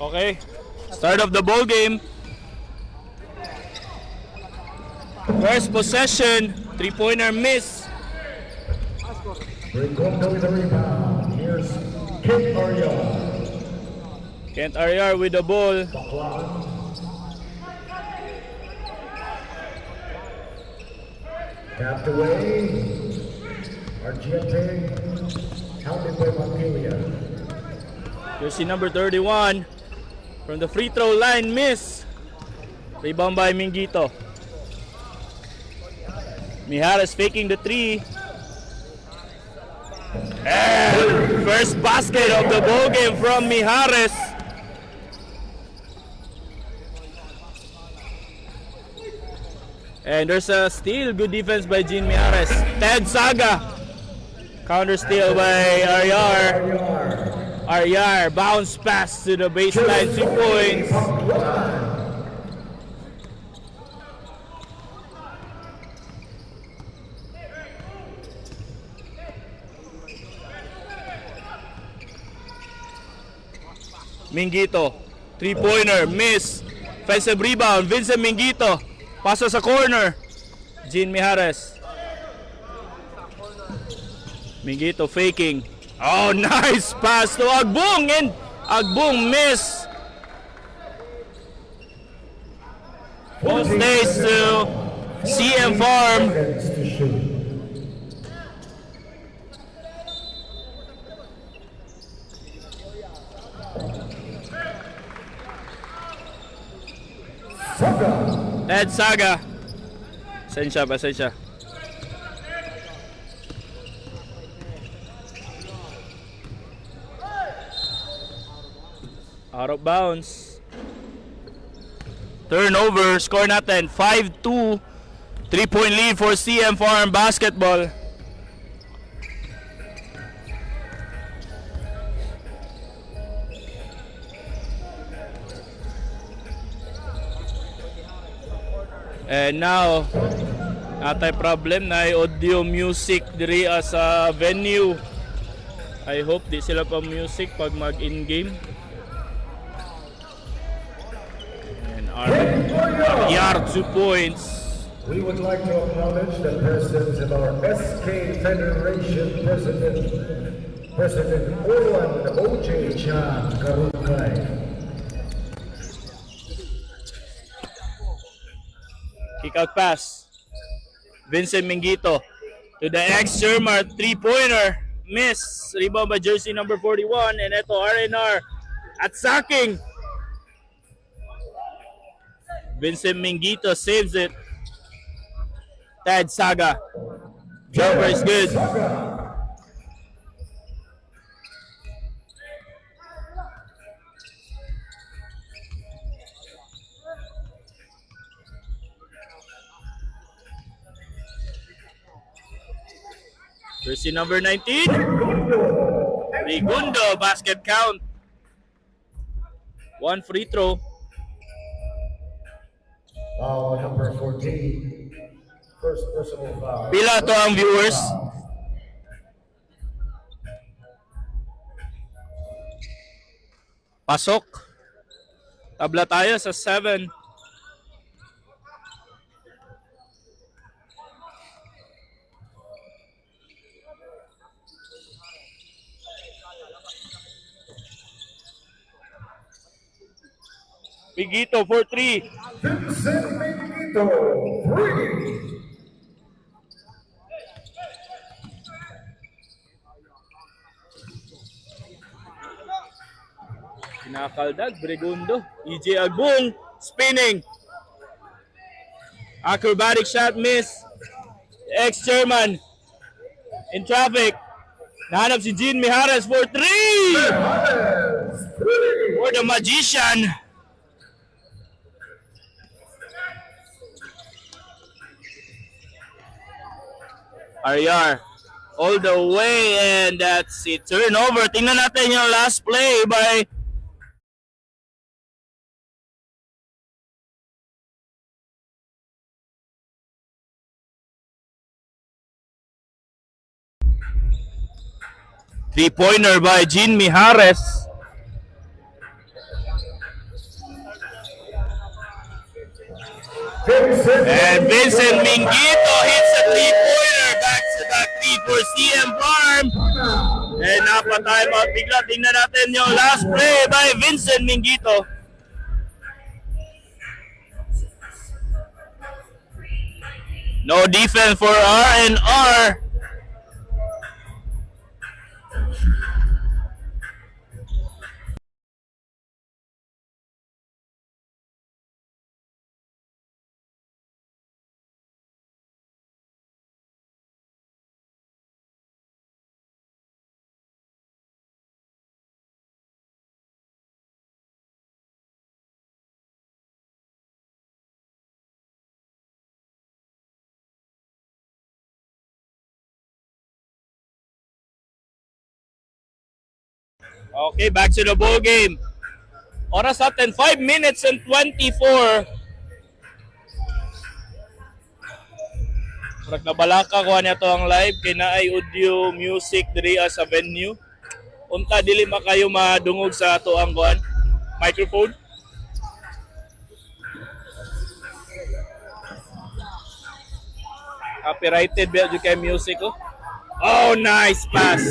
Okay. Start of the ball game. First possession. 3-pointer miss. Regondo with the rebound. Here's Kent Aryar. Kent Aryar with the ball. Tapped away. Argente. Counted by Montpelier. Jersey number 31. From the free throw line, miss. Rebound by Mingito. Mijares faking the three. And first basket of the ball game from Mijares. And there's a steal. Good defense by Jean Mijares. Ted Saga. Counter steal by Aryar. Aryar bounce pass to the baseline. 2 points. Mingito, 3-pointer, miss. Offensive rebound, Vincent Mingito. Pasa sa corner. Jean Mijares. Mingito faking. Oh, nice pass to Agbong, and Agbong miss. Ball stays to CM Farm. Ed Saga. Pasensya. Out of bounds. Turnover. Score natin 5-2. 3-point lead for CM Farm basketball. And now, natay problem na audio music diri sa venue. I hope di sila pa music pag mag-in-game. And Aryar 2 points. We would like to acknowledge the presence of our SK Federation President Owen O.J. Chan Karukay. Kick out pass. Vincent Mingito to the ex-Shermar 3-pointer. Miss. Rebound by jersey number 41. And ito RNR at sacking. Vincent Mingito saves it. Ted Saga. Jumper is good. Jersey number 19. Rigundo, basket count. 1 free throw. Foul number 14. First personal foul. Pila to ang viewers? Pasok. Tabla tayo sa 7. Mingito for 3. Vincent Mingito, 3. Kinakaldag, Bregundo. EJ Agbong, spinning. Acrobatic shot miss. Ex-chairman in traffic. Nahanap si Jean Mijares for 3. For the magician. Aryar all the way, and that's it. Turnover. Tingnan natin yung last play by three-pointer by Jean Mijares. And Vincent Mingito hits a three-pointer. Back-to-back three for CM Farm. And napa-time out bigla. Tingnan natin yung last play by Vincent Mingito. No defense for R&R. Okay, back to the ball game. Oras natin, 5 minutes and 24. Murag nabalaka ko niya to ang live kay naay audio music diri sa venue. Unta dili makayo madungog sa ato ang kuan microphone. Copyrighted ba kay music ko? Oh, nice pass.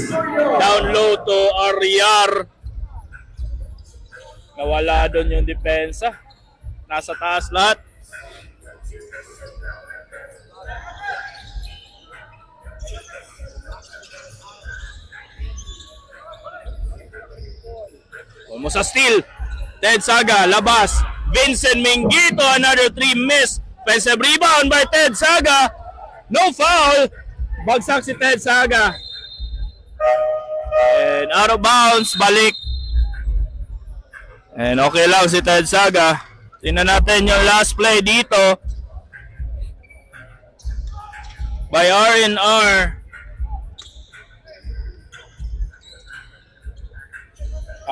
Down low to Ariar. Nawala doon yung depensa. Nasa taas lahat. Almost a steal. Ted Saga, labas. Vincent Mingito, another 3 miss. Offensive rebound by Ted Saga. No foul. Bagsak si Ted Saga. And out of bounds, balik. And okay lang si Ted Saga. Tingnan natin yung last play dito. By R&R.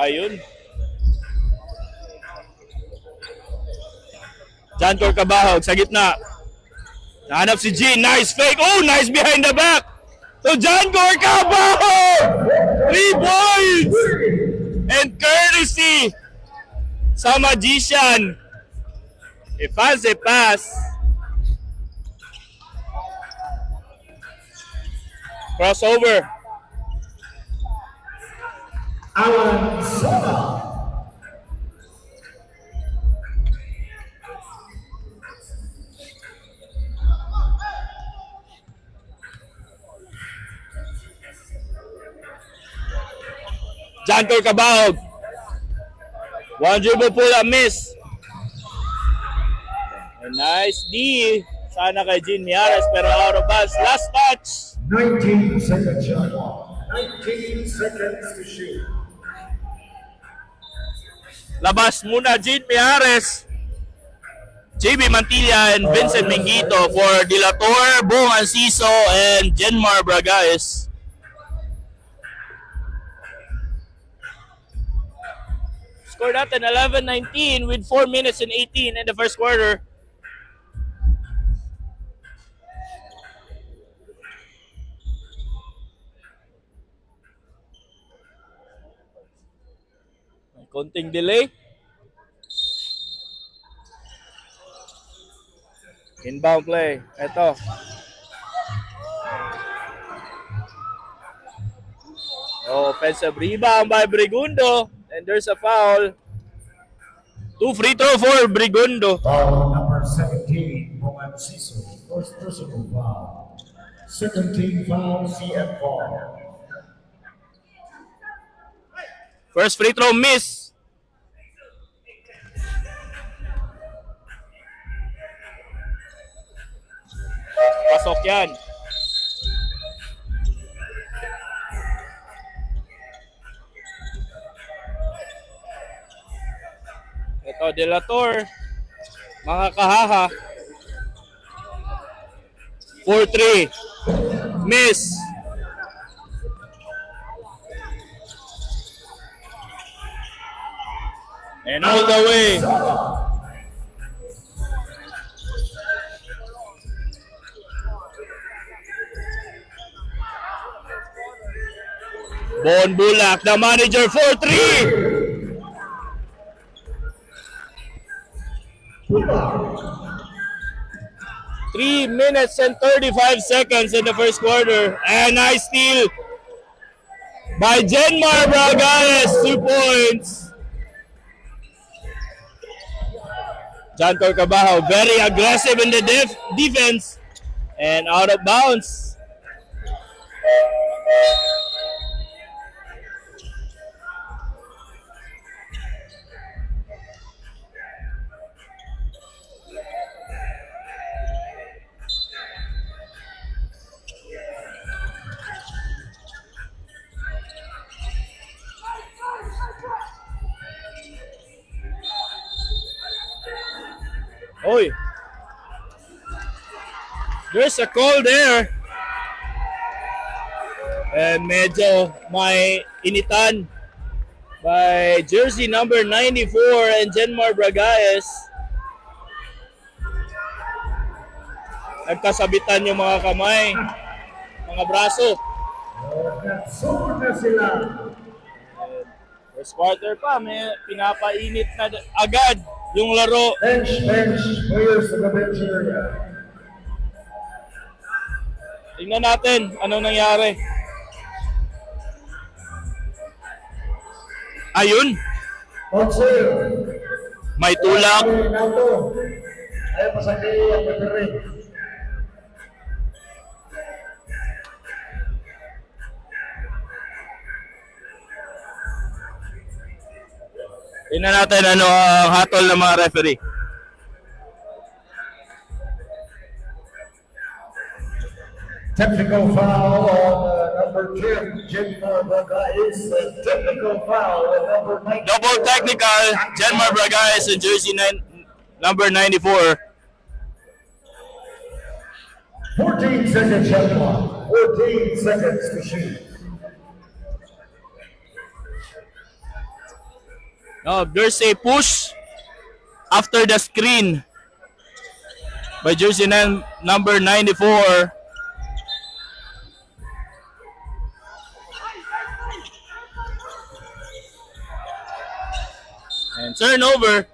Ayun. John Corcabahog sa gitna. Nahanap si G. Nice fake. Oh, nice behind the back. So John Corcabahog. 3 points. And courtesy sa Magician. A fancy pass. Crossover. Alan Sona. John Corcabahog. One dribble pull up miss. A nice D. Sana kay Jean Miares pero out of bounds. Last touch. 19 seconds shot. 19 seconds to shoot. Labas muna Jean Miares. JB Mantilla and Vincent Mingito for Dilator, Bong Anciso, and Jenmar Bragaez. Score natin 11-19 with 4 minutes and 18 in the first quarter. May konting delay. Inbound play. Ito. Offensive rebound by Brigundo. And there's a foul. 2 free throw for Brigundo. Foul number 17, Roman Ciso. First personal foul. Second team foul, CF4. First free throw miss. Pasok yan. Ito, Delator. Mga kahaha. 4-3. Miss. And all the way. Bon Bulak, the manager, 4-3. 3 minutes and 35 seconds in the first quarter. And nice steal by Jenmar Bragares, 2 points. John Corcabajo very aggressive in the defense and out of bounds. Oy. There's a call there. And medyo may initan by jersey number 94 and Jenmar Bragaes. Nagkasabitan yung mga kamay, mga braso. Nagsugod na sila. First quarter pa, may pinapainit na agad yung laro. Bench, players of the bench area. Tingnan natin anong nangyari. Ayun, On sale. may tulak. Ayaw pasakay ang battery. Tingnan natin ano ang hatol ng mga referee. Technical foul on number 10, Jenmar Bragaes. Technical foul on number 19. Double technical, Jenmar Bragaes in jersey number 94. 14 seconds shot clock. 14 seconds to shoot. Now, there's a push after the screen by jersey number 94. And turnover.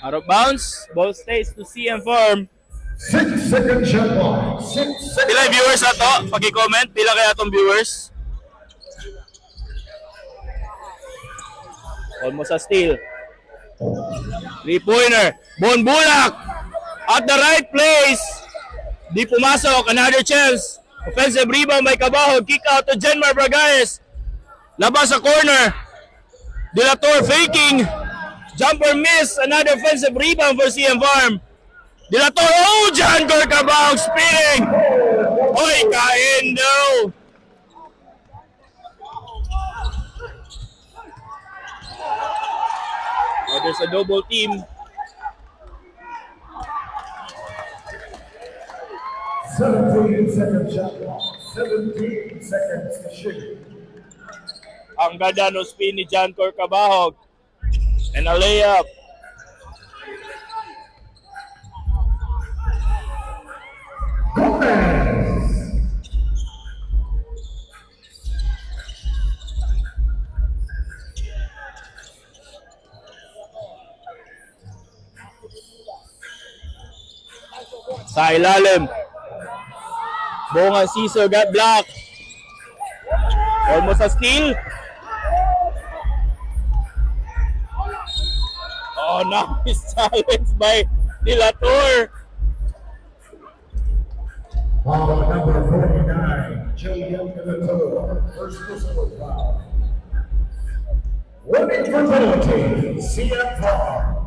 Out of bounds. Ball stays to CM Farm. 6 second shot clock. 6 seconds. Pila yung viewers na to? Paki-comment. Pila kaya itong viewers? Almost a steal. 3-pointer. Bonbulak. At the right place. Di pumasok. Another chance. Offensive rebound by Cabajo. Kick out to Jenmar Bragaes. Labas sa corner. Dilator faking. Jumper miss. Another offensive rebound for CM Farm. Dilator. Oh, John Corcabajo spinning. Oy, Kaendo. Oh, there's a double team. 17 second shot clock. 17 seconds to shoot. Ang ganda no spin ni John Corcabajo. And a layup. Gomez. Sa ilalim. Bonga Cesar got blocked. Almost a steal. Oh, nice challenge by Dilator. Foul number 49, Jillian Dilator. First whistle foul. Winning for penalty, CF Farm.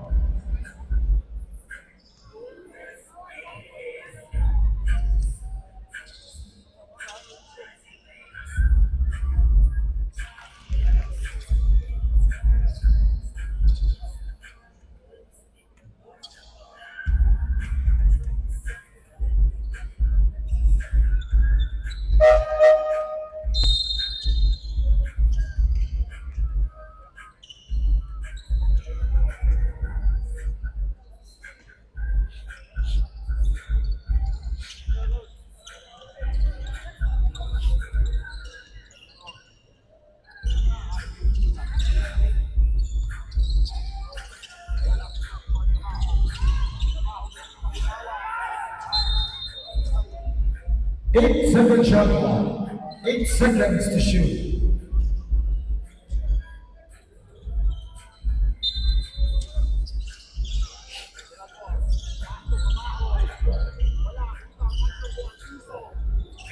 8-second shot clock. 8 seconds to shoot.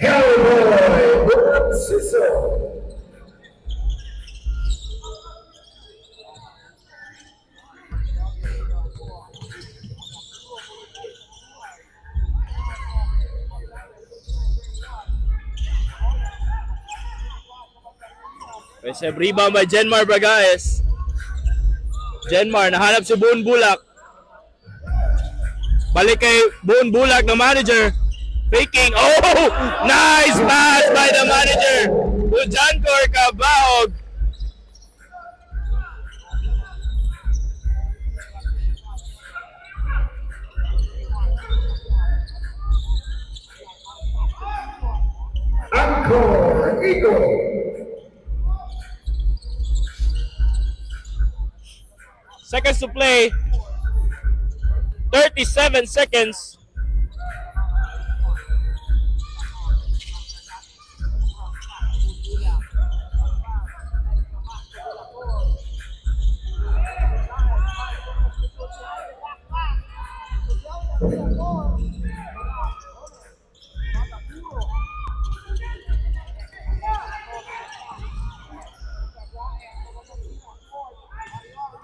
Hellboy with Cecil. Receive rebound by Jenmar Bragaez. Jenmar, nahanap si Boone Bulak. Balik kay Boone Bulak na manager. Faking. Oh! Nice pass by the manager to Jancor Cabaog. Encore Eagle. Seconds to play. 37 seconds.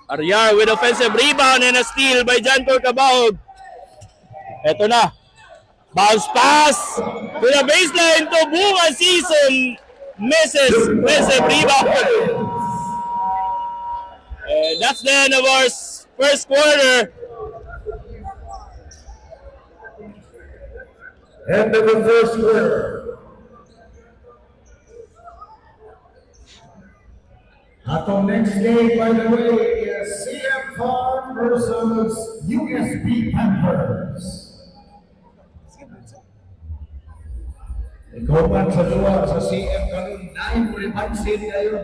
Aryar with offensive rebound and a steal by Jancor Cabaog. Eto na. Bounce pass to the baseline to Bunga Season. Misses. Offensive rebound. And that's the end of our first quarter. End of the first quarter. Our next game, by the way, is CM Farm versus USB Panthers. Ikaw man sa duwa sa CM karon 9 repansin kayo.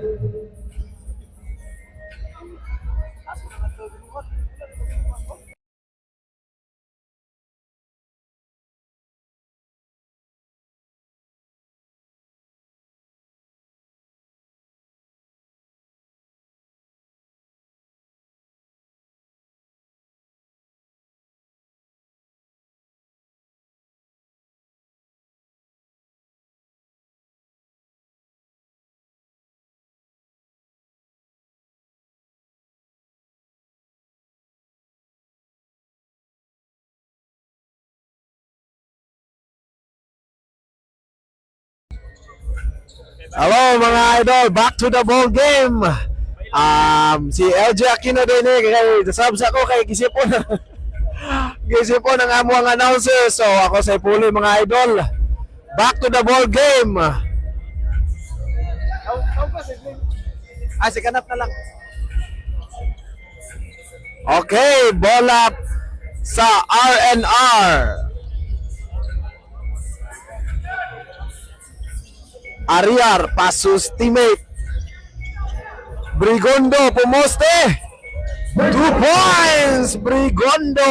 Hello mga idol, back to the ball game. Si LJ Aquino din kay sabsa ko kay gisipon. Gisipon ang amo ang announcer. So ako sa puli mga idol. Back to the ball game. Si kanap na lang. Okay, ball up sa RNR. Aryar, pasus teammate. Brigondo, pumoste. 2 points, Brigondo.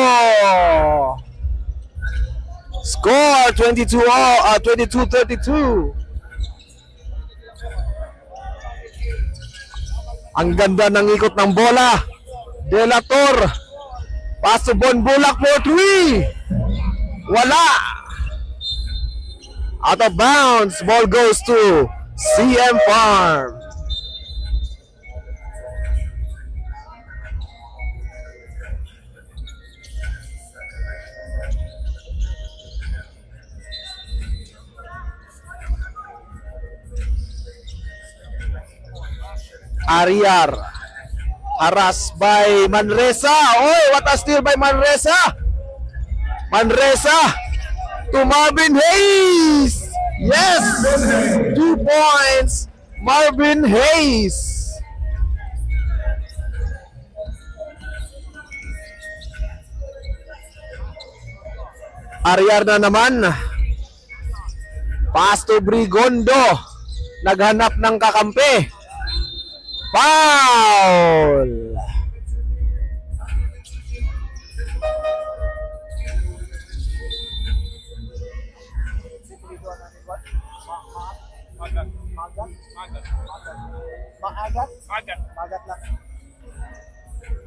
Score 22-32. Ang ganda ng ikot ng bola. Delator. Pass to Bon Bulak for 3. Wala. Out of bounds, ball goes to CM Farm. Aryar. Harass by Manresa. Oh, what a steal by Manresa. Manresa to Marvin Hayes. Yes, 2 points, Marvin Hayes. Aryar na naman. Pass to Brigondo. Naghanap ng kakampi. Foul.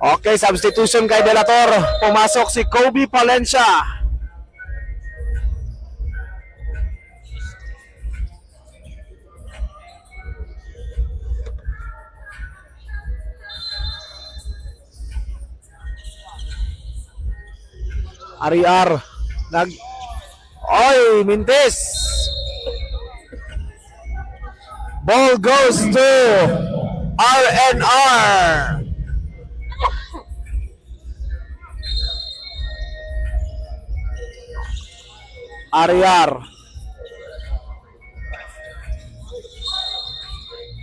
Okay, substitution kay Delator. Pumasok si Kobe Palencia. Ariar. Oy, Mintes. Ball goes to RNR. Ariar.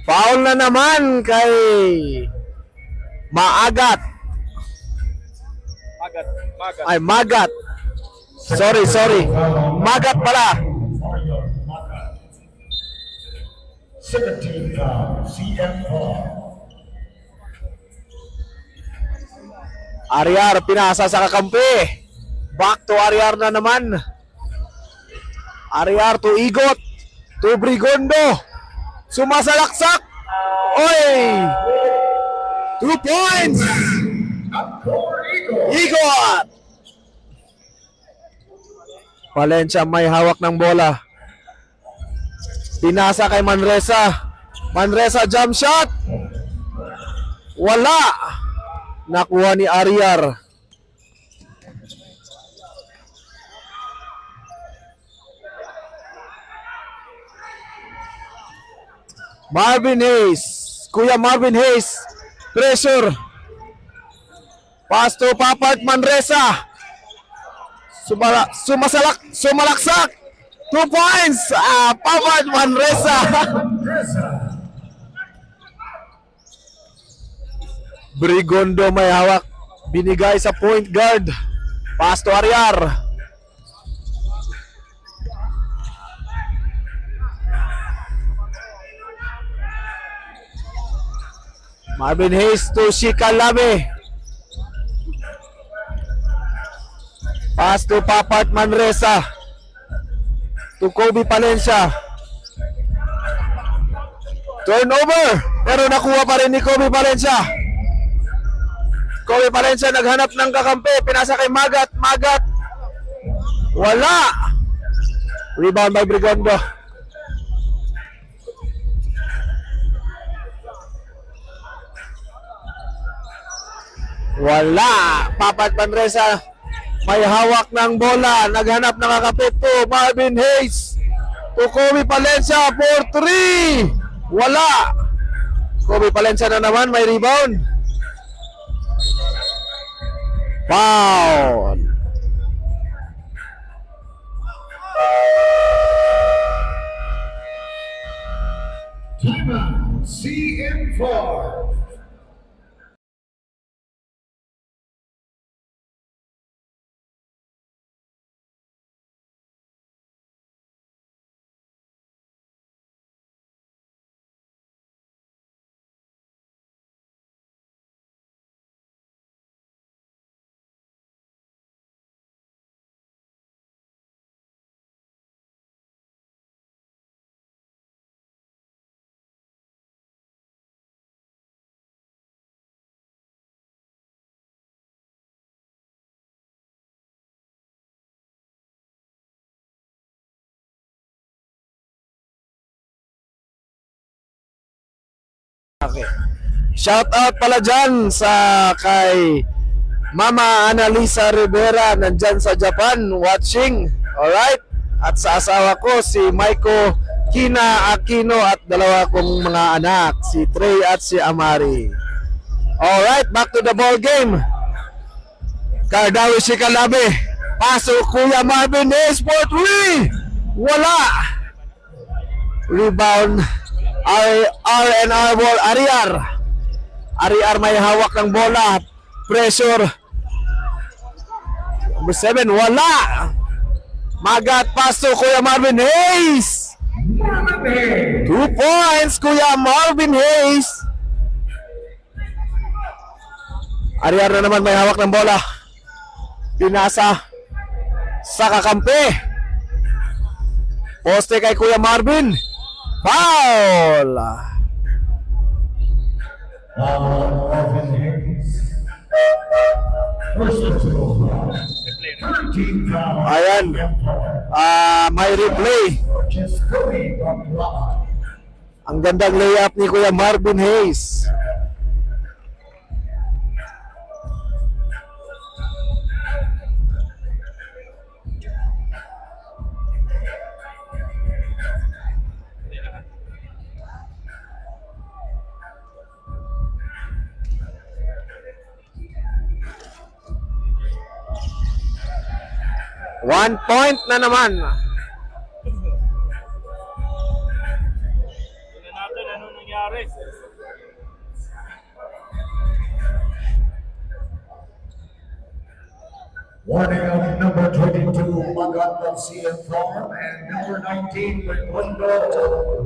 Foul na naman kay Maagat. Ay, Magat. Sorry. Magat pala. 17 foul, CM4. Ariar, pinasa sa kakampi. Back to Ariar na naman. Ariar to Igot. To Brigondo. Sumasalaksak. Oy! 2 points! Igot! Valencia may hawak ng bola. Pinasa kay Manresa. Manresa jump shot. Wala. Nakuha ni Ariar. Marvin Hayes. Kuya Marvin Hayes. Pressure. Pass to Papart Manresa. Sumalaksak. 2 points. Papart Manresa. Brigondo may hawak. Binigay sa point guard. Pass to Ariar. Marvin Hayes to Shika Labe. Pass to Papart Manresa. To Kobe Palencia. Turnover. Pero nakuha pa rin ni Kobe Palencia. Kobe Palencia naghanap ng kakampi. Pinasa kay Magat. Magat. Wala. Rebound by Brigondo. Wala. Papart Manresa may hawak ng bola. Naghanap ng kakapit to Marvin Hayes. To Kobe Palencia for 3. Wala. Kobe Palencia na naman may rebound. Foul. Timeout, CM4. Okay. Shout out pala dyan sa kay Mama Annalisa Rivera nandyan sa Japan watching. Alright? At sa asawa ko si Maiko Kina Aquino at dalawa kong mga anak, si Trey at si Amari. Alright, back to the ball game. Cardawi Shikalabe. Pasok Kuya Marvin Hayes for 3. Wala. Rebound RNR ball. Ariar may hawak ng bola. Pressure. Number 7. Wala. Magat pass to Kuya Marvin Hayes. 2 points Kuya Marvin Hayes. Ariar na naman may hawak ng bola. Pinasa sa kakampi. Poste kay Kuya Marvin. Foul! Marvin Hayes. First personal foul. 13 foul. Ayan. May replay. Just Cody Butler. Ang gandang layup ni Kuya Marvin Hayes. One point na naman. Tingnan natin ano nangyari. Warning of number 22, Magat of CM Farm, and number 19, Raimundo,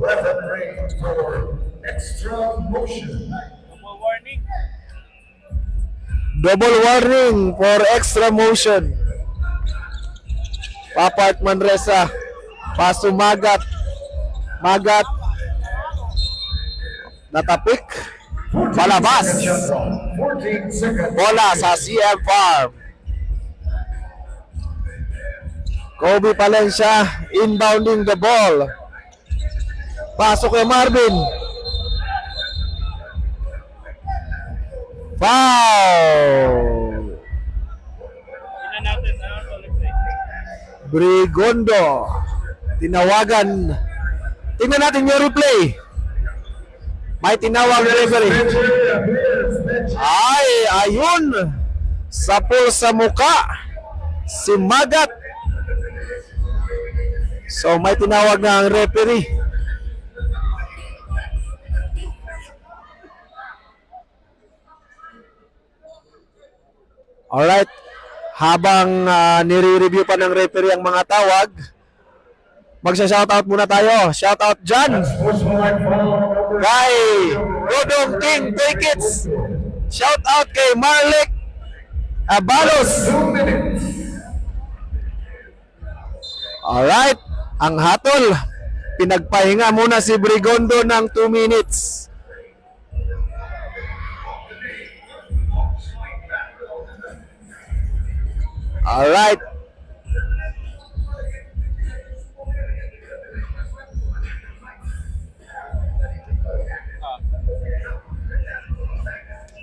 referee for extra motion. Double warning. Double warning for extra motion. Papart Manresa. Paso Magat. Magat. Natapik. Palabas. 14 seconds. Bola sa CM Farm. Kobe Palencia inbounding the ball. Pasok kay Marvin. Foul. Tingnan natin ano replay. Brigondo. Tinawagan. Tingnan natin yung replay. May tinawag na referee. Ay, ayun. Sapol sa muka. Si Magat. So may tinawag na ang referee. Alright. Habang nire-review pa ng referee ang mga tawag, magsa-shoutout muna tayo. Shoutout dyan kay Rodong King Tickets. Shoutout kay Marlek Abalos. 2 minutes. Alright. Ang hatol. Pinagpahinga muna si Brigondo ng 2 minutes. Alright.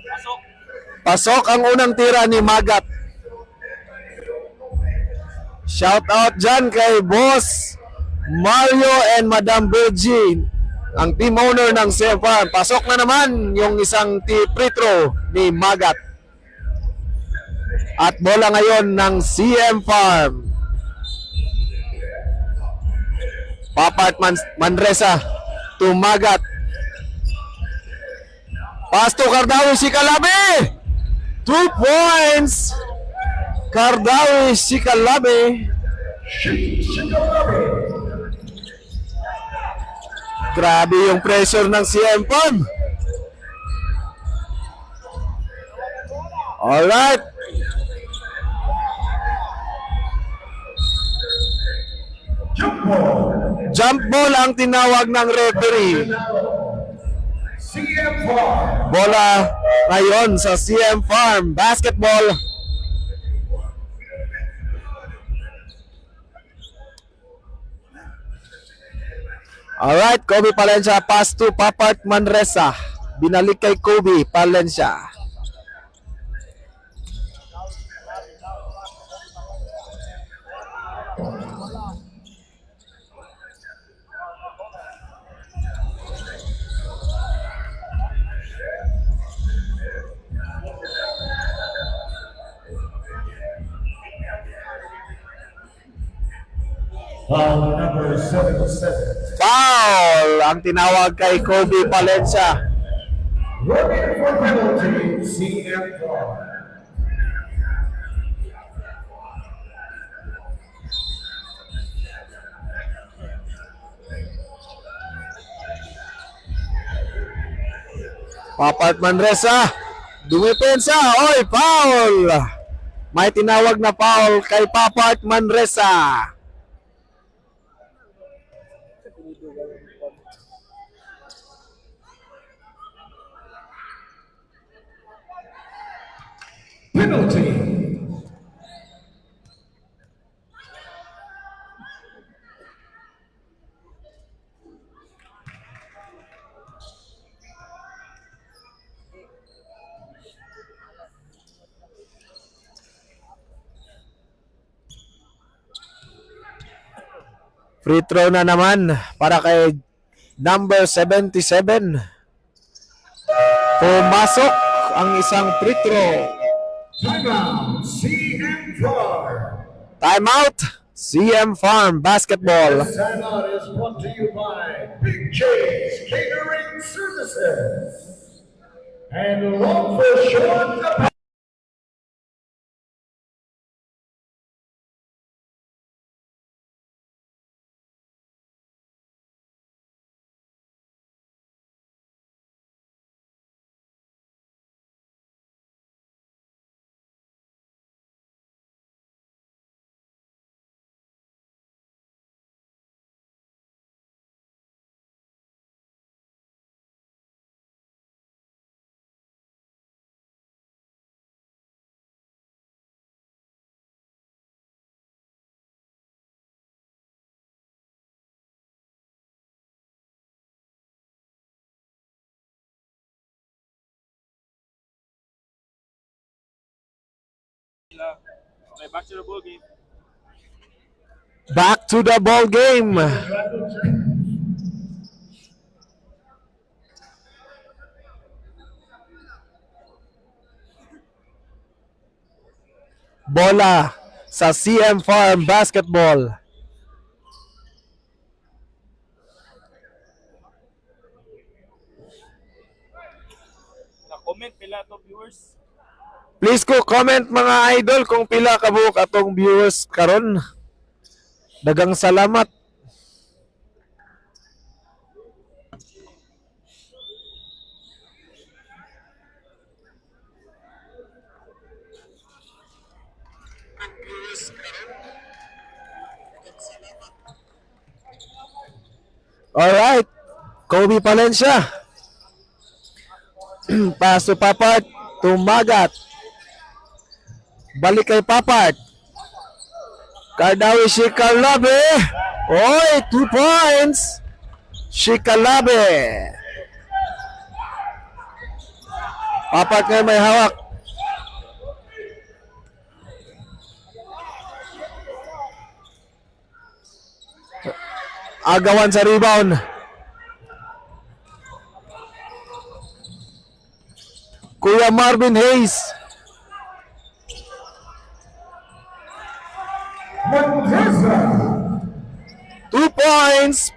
Pasok. Pasok ang unang tira ni Magat. Shout out dyan kay Boss Mario and Madam Virgin, ang team owner ng CM Farm. Pasok na naman yung isang free throw ni Magat. At bola ngayon ng CM Farm. Papart Manresa to Magat. Pass to Cardawi si Calabe. 2 points. Cardawi si Calabe. Grabe yung pressure ng CM Farm. Alright. Jump ball ang tinawag ng referee. CM Farm. Bola ngayon sa CM Farm. Basketball. Alright, Kobe Palencia pass to Papart Manresa. Binalik kay Kobe Palencia. Foul number 77. Foul ang tinawag kay Kobe Palencia. Running for penalty, CM Farm. Papart Manresa. Dumipensa. Oy, foul. May tinawag na foul kay Papart Manresa. Penalty. Free throw na naman para kay number 77. Pumasok ang isang free throw. Timeout. CM Farm. Timeout. CM Farm Basketball. This timeout is brought to you by Big J's Catering Services and Long for Short. Okay, back to the ball game. Back to the ball game. Bola sa CM Farm Basketball. Na-comment pila to viewers. Please ko comment mga idol kung pila ka buok atong viewers karon. Dagang salamat. Alright, Kobe Palencia. Pass to Papart, tumagat. Balik kay Papart. Kardawi Shikalabe. Oy, 2 points. Shikalabe. Papart ngayon may hawak. Agawan sa rebound. Kuya Marvin Hayes. Manresa. 2 points.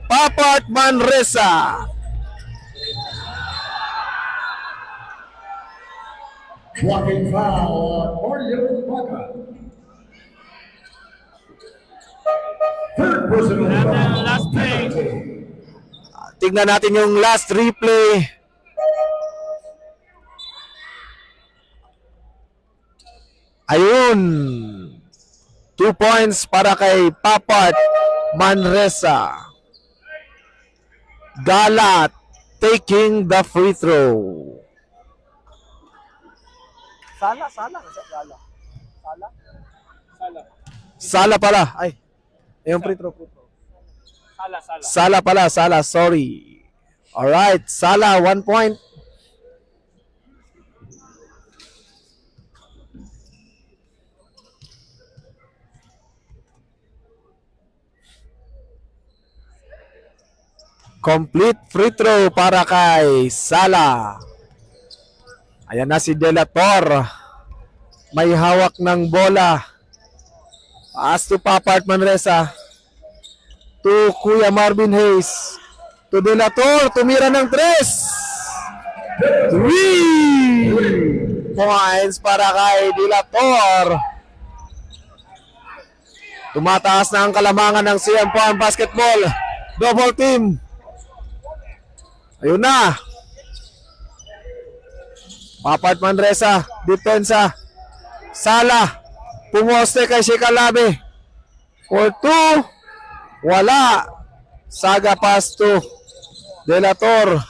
Papart Manresa. Blocking foul on Mario Baca. Third personal Natin ang foul. last play. Tingnan natin yung last replay. Ayun. 2 points para kay Papart Manresa. Galat taking the free throw. Sala. Sala pala. Ay. Yung free throw. Sala, sorry. Alright, Sala, 1 point. Complete free throw para kay Sala. Ayan na si Delator. May hawak ng bola. Pass to Papart Manresa. To Kuya Marvin Hayes. To Delator. Tumira ng 3. 3 points para kay Delator. Tumataas na ang kalamangan ng CM Farm Basketball. Double team. Ayun na. Papart Manresa. Depensa. Sala. Pumoste kay Shikalabe. For 2. Wala. Saga pass to Delator.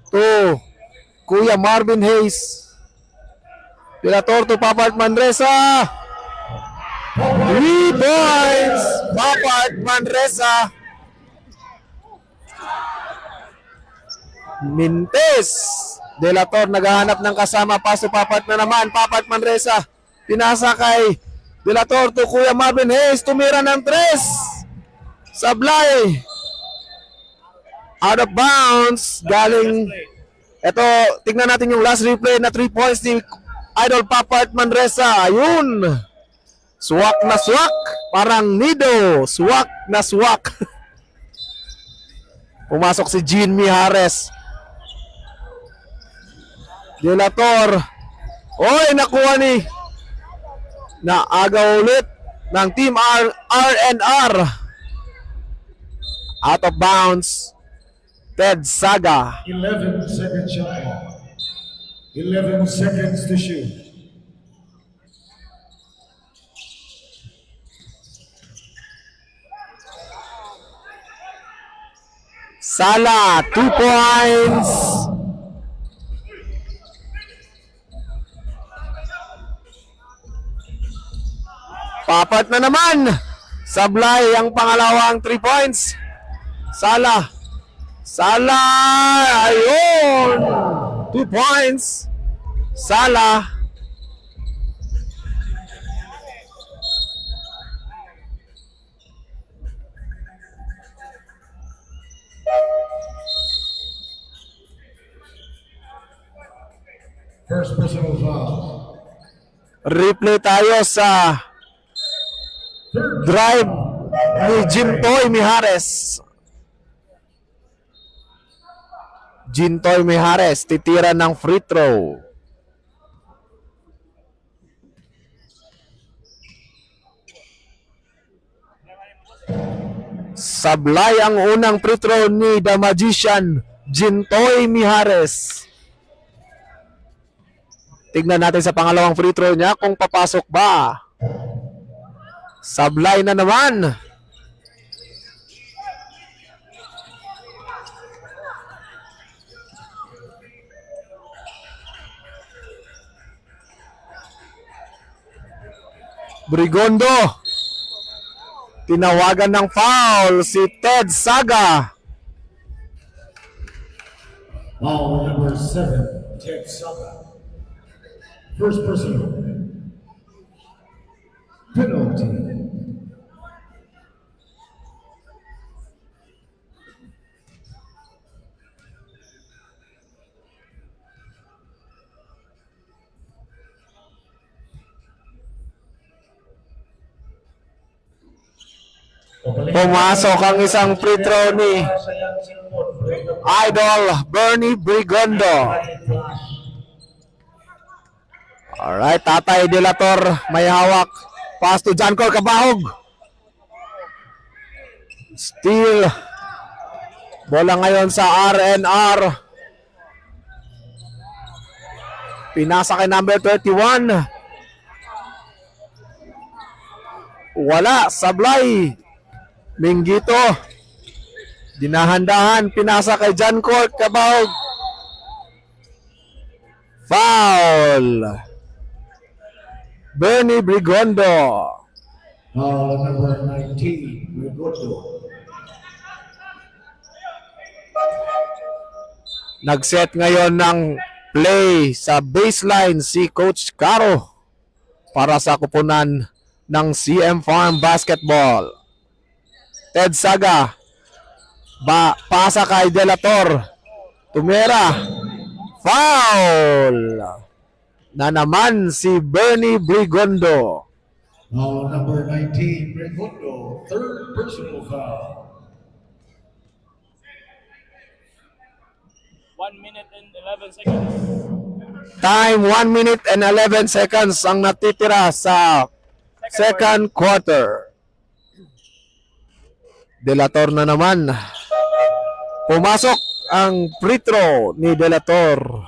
To Kuya Marvin Hayes. Delator to Papart Manresa. 3 points. Papart Manresa. Mintes. Delator naghahanap ng kasama. Paso Papart na naman. Papart Manresa. Pinasa kay Delator to Kuya Marvin Hayes. Tumira ng 3. Sablay. Out of bounds. Galing. Ito, tignan natin yung last replay na 3 points ni Idol Papart Manresa. Ayun. Swak na swak. Parang nido. Swak na swak. Pumasok si Jean Mijares. Delator. Oy, nakuha ni. Naaga ulit ng Team RNR. Out of bounds. Ted Saga. 11 seconds shot. 11 seconds to shoot. Sala, 2 points. Papat na naman. Sablay ang pangalawang 3 points. Sala. Sala. Ayun. 2 points. Sala. First personal foul. Replay tayo sa drive ni Jintoy Mijares. Jintoy Mijares titira ng free throw. Sablay ang unang free throw ni The Magician Jintoy Mijares. Tignan natin sa pangalawang free throw niya kung papasok ba. Sablay na naman. Brigondo. Tinawagan ng foul si Ted Saga. Foul number 7, Ted Saga. First personal. Penalty. Pumasok ang isang free throw ni Idol Bernie Brigondo. Alright, Tatay Delator may hawak. Pass to John Cole Kabahog. Steal. Bola ngayon sa RNR. Pinasa kay number 31. Wala, Sablay. Minggito. Dinahandahan, pinasa kay John Court Kabahog. Foul. Bernie Brigondo. Foul number 19, Brigondo. Nag-set ngayon ng play sa baseline si Coach Caro para sa kupunan ng CM Farm Basketball. Ted Saga. Pasa kay Delator. Tumera. Foul. Na naman si Bernie Brigondo. Foul number 19, Brigondo. Third personal foul. 1 minute and 11 seconds. Time 1 minute and 11 seconds ang natitira sa second quarter. Delator na naman. Pumasok ang free throw ni Delator.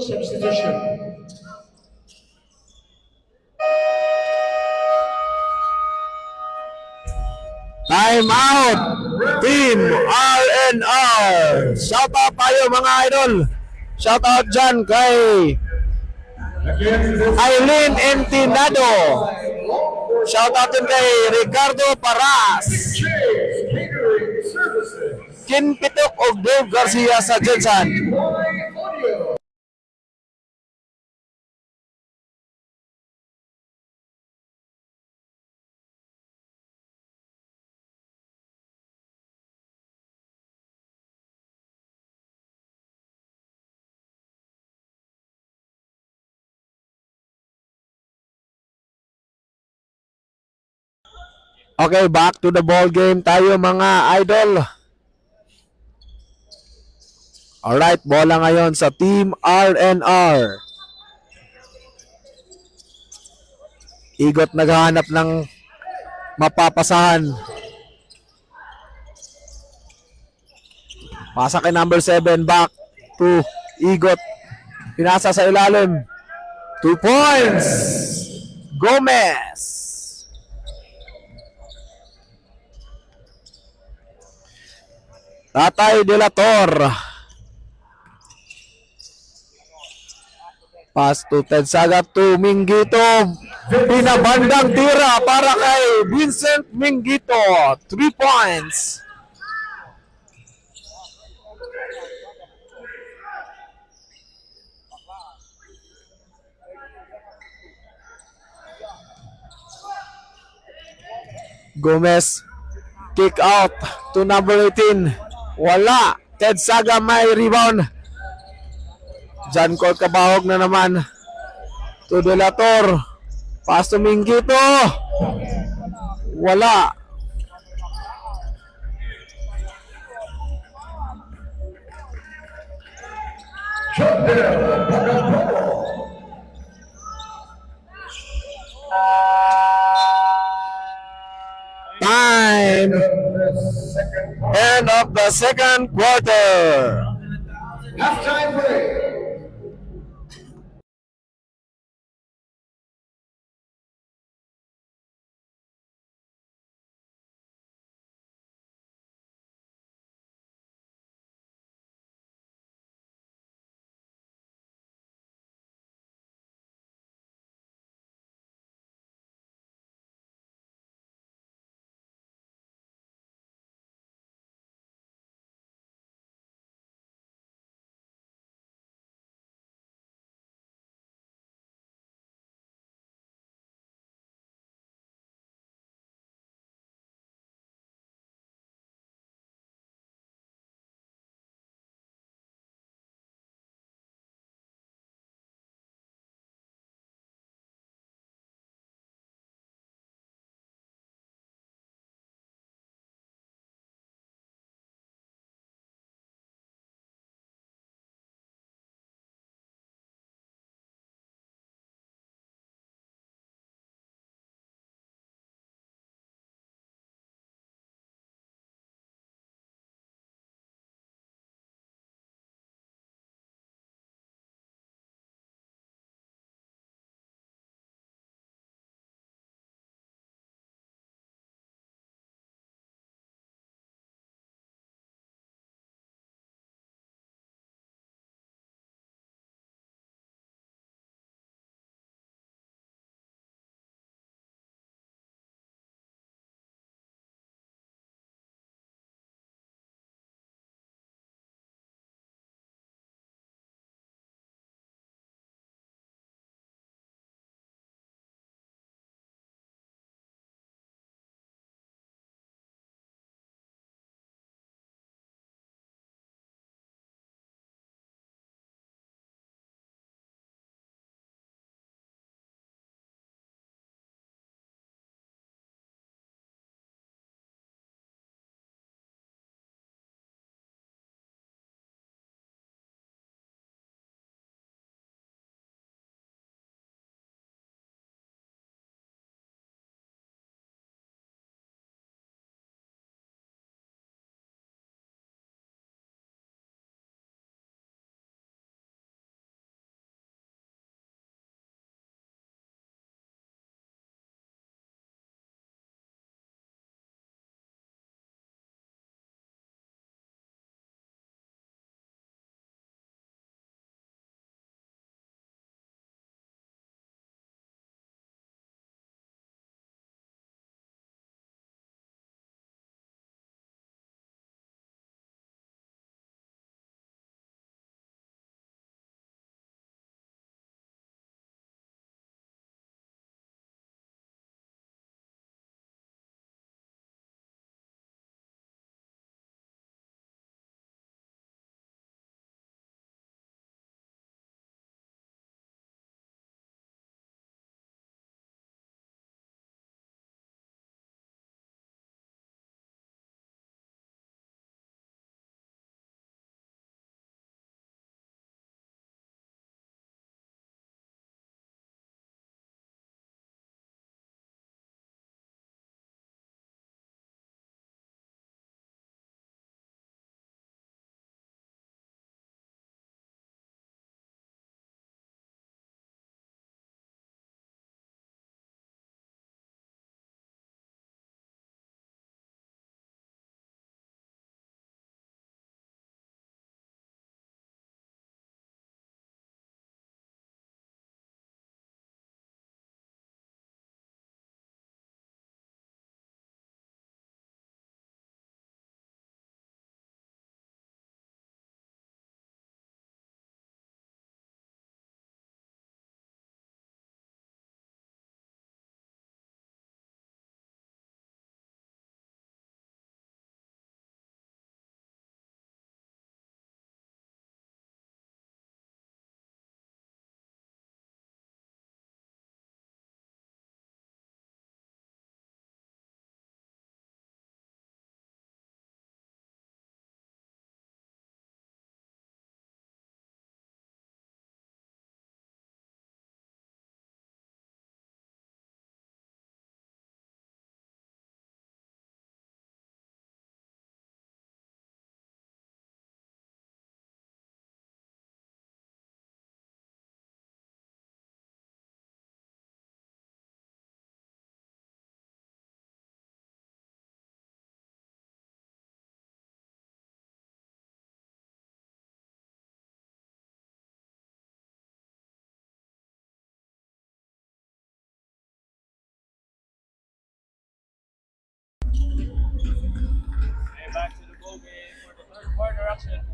Substitution. Time out. Team RNR. Shout out tayo mga idol. Shout out dyan kay Again, this Eileen Entinado. Shout out din kay Ricardo Paras. James Catering Services. Kin Pitok o Dave Garcia sa Jensen. Boy Audio. Okay, back to the ball game tayo mga idol. Alright, bola ngayon sa Team RNR. Igot naghahanap ng mapapasahan. Pasa kay number 7, back to Igot. Pinasa sa ilalim. 2 points. Gomez. Tatay de la Torre. Pass to Ted Sagat to Minggito. Pinabandang tira para kay Vincent Minggito. 3 points. Gomez kick out to number 18. Wala. Ted Saga may rebound. John Colt Kabahog na naman. To Delator. Pass to Minggito. Wala. Jobel Pagapolo. Time. The second End of the second quarter. halftime break.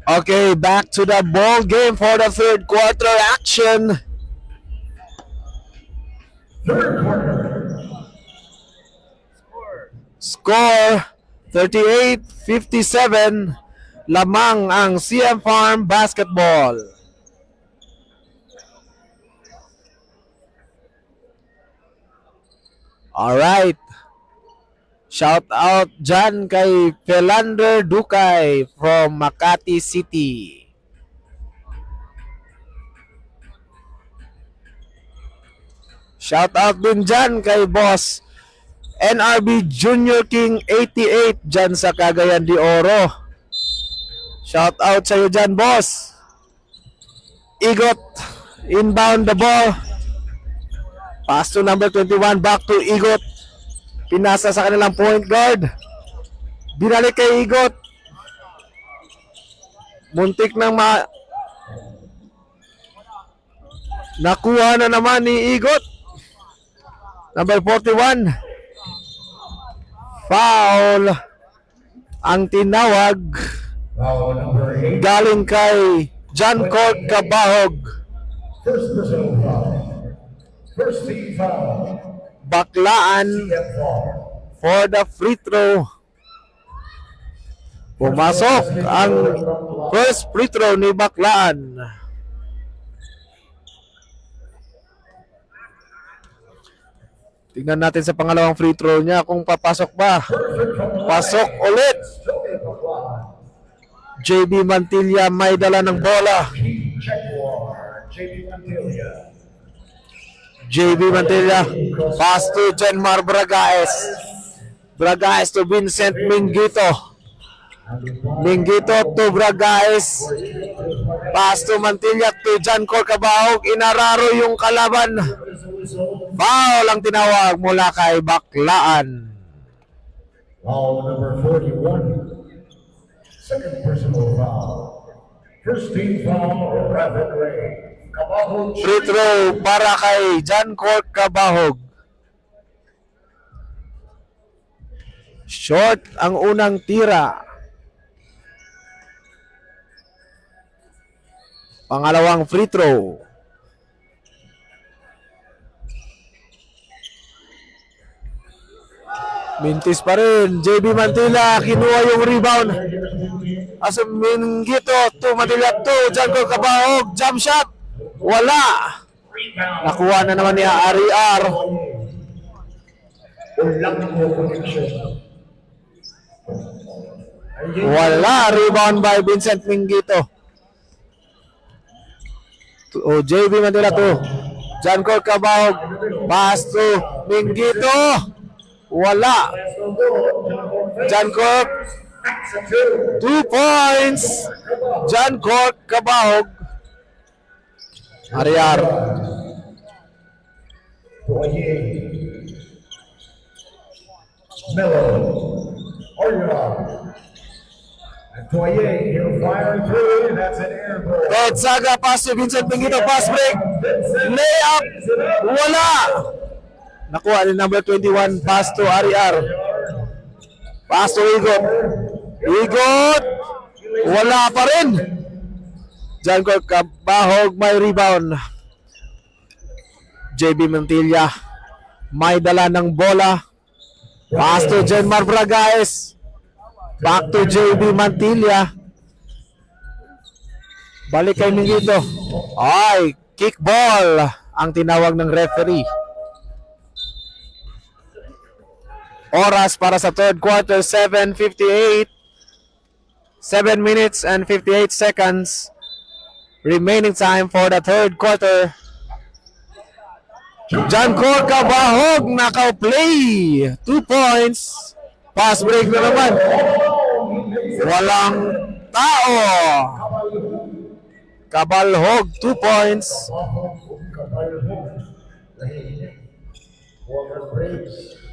Okay, back to the ball game for the third quarter action. Third quarter. Score 38-57. Lamang ang CM Farm Basketball. Alright. Shout out dyan kay Philander Dukay from Makati City. Shout out din dyan kay Boss NRB Junior King 88 dyan sa Cagayan de Oro. Shout out sa iyo dyan, boss. Igot, inbound the ball. Pass to number 21, back to Igot. Pinasa sa kanilang point guard. Binalik kay Igot. Muntik nang nakuha na naman ni Igot. Number 41. Foul ang tinawag Foul number 8. galing kay John Court Cabahog. First personal foul. First team foul. Baklaan CF Farm. for the free throw. Pumasok ang first free throw ni Baklaan. Tingnan natin sa pangalawang free throw niya kung papasok ba. Pasok ulit. JB Mantilla may dala ng bola. Check war. JB Mantilla. JB Mantilla. Pass to Jenmar Bragaes. Bragaes to Vincent Mingito. Mingito to Bragaes. Pass to Mantilla to John Corcabahog. Inararo yung kalaban. Foul ang tinawag mula kay Baklaan. Foul number 41. Second personal foul. First team foul, Raven Ray. Cabahog. Free throw para kay John Court Cabahog. Short ang unang tira. Pangalawang free throw. Mintis pa rin. JB Mantilla kinuha yung rebound. Asa Mingito to Mantilla to John Court Cabahog. Jump shot. Wala. Nakuha na naman ni RR. Wala. Rebound by Vincent Mingito. O JB Mantilla to John Court Cabahog. Pass to Mingito. Wala. John Court. 2 points. John Court Cabahog. Ariar. Melo. Orion. And Toye, he'll fire through, and that's an air ball. Ted Saga, pass to Vincent Mingito. Pass break. Layup. Wala. Nakuha ni number 21. Pass to Ariar. Pass to Igot. Igot. Wala pa rin. John Court Cabahog may rebound. JB Mantilla may dala ng bola. Pass to Jenmar Bragaes. Back to JB Mantilla. Balik kay Mingito. Ay, kickball ang tinawag ng referee. Oras para sa third quarter, 7:58. 7 minutes and 58 seconds. Remaining time for the third quarter. John Court Cabahog naka-play. 2 points. Pass break na naman. Walang tao. Cabahog 2 points.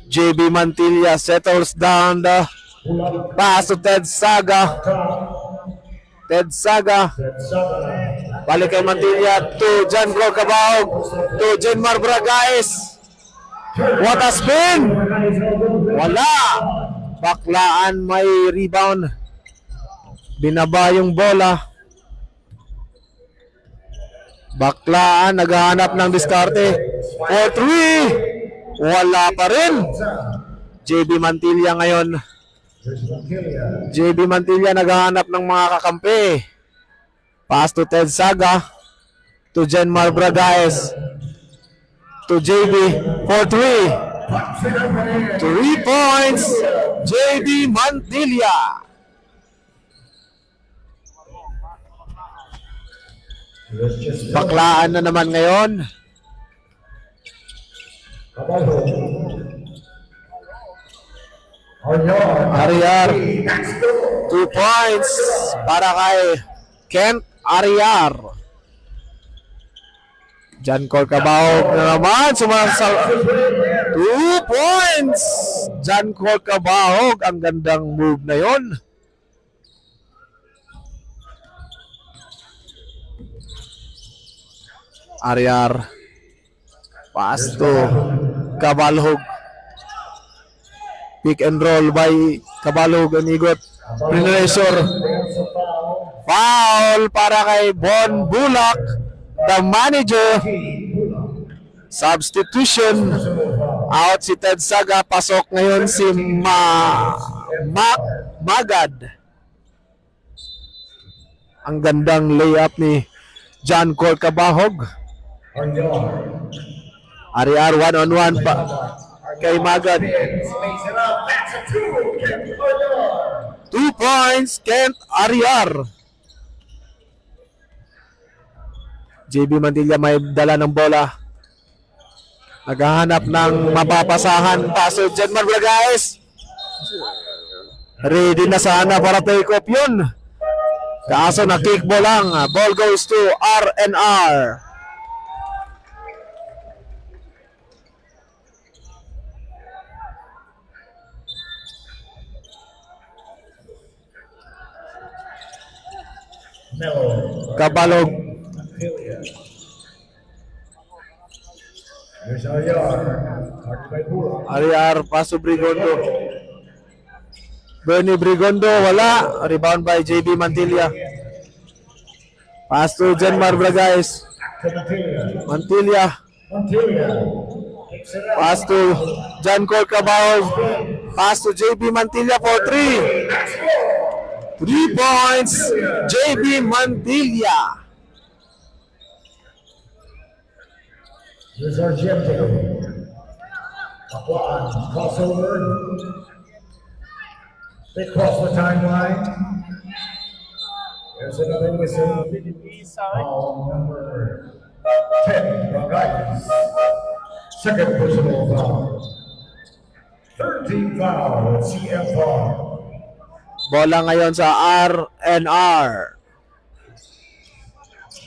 JB Mantilla settles down the pass to Ted Saga. Ted Saga. Balik kay Mantilla to John Court Cabahog. To Jenmar Bragaes. What a spin! Wala. Baklaan may rebound. Binaba yung bola. Baklaan, naghahanap ng diskarte. 4-3. Wala pa rin. JB Mantilla ngayon. JB Mantilla naghahanap ng mga kakampi. Pass to Ted Saga. To Jenmar Bragaez. To JB. 4-3. 3 points. JB Mantilla. Baklaan na naman ngayon. Ariar. 2 points para kay Kent Ariar. Jan Cor Cabahog na naman. 2 points. Jan Cor Cabahog. Ang gandang move na yon. Ariar. Pass to Cabalhog. Pick and roll by Cabalhog. Anigot. Pressure. Foul para kay Bon Bulak, the manager. Substitution. Out si Ted Saga. Pasok ngayon si Magad. Ang gandang layup ni Jan Cor Cabahog. Ariar 1-on-1 pa kay Magad. 2 points, Kent Ariar. JB Mantilla may dala ng bola. Naghahanap ng mapapasahan. Paso Jenmar Bragaez. Ready na sana para take off yun. Kaso na kickball lang. Ball goes to R&R. Cabalhog. Ariar, paso Brigondo. Bernie Brigondo, wala. Rebound by JB Mantilla. Pass to Jenmar Bragaez. Mantilla. Pass to Jan Cor Cabahog. Pass to JB Mantilla for 3. 3 points, JB Mantilla. Here's Argente. Aquan, crossover. They cross the timeline. There's another whistle. Foul number 10, Bragaez. Second personal foul. 13 foul, CFR. Bola ngayon sa R&R.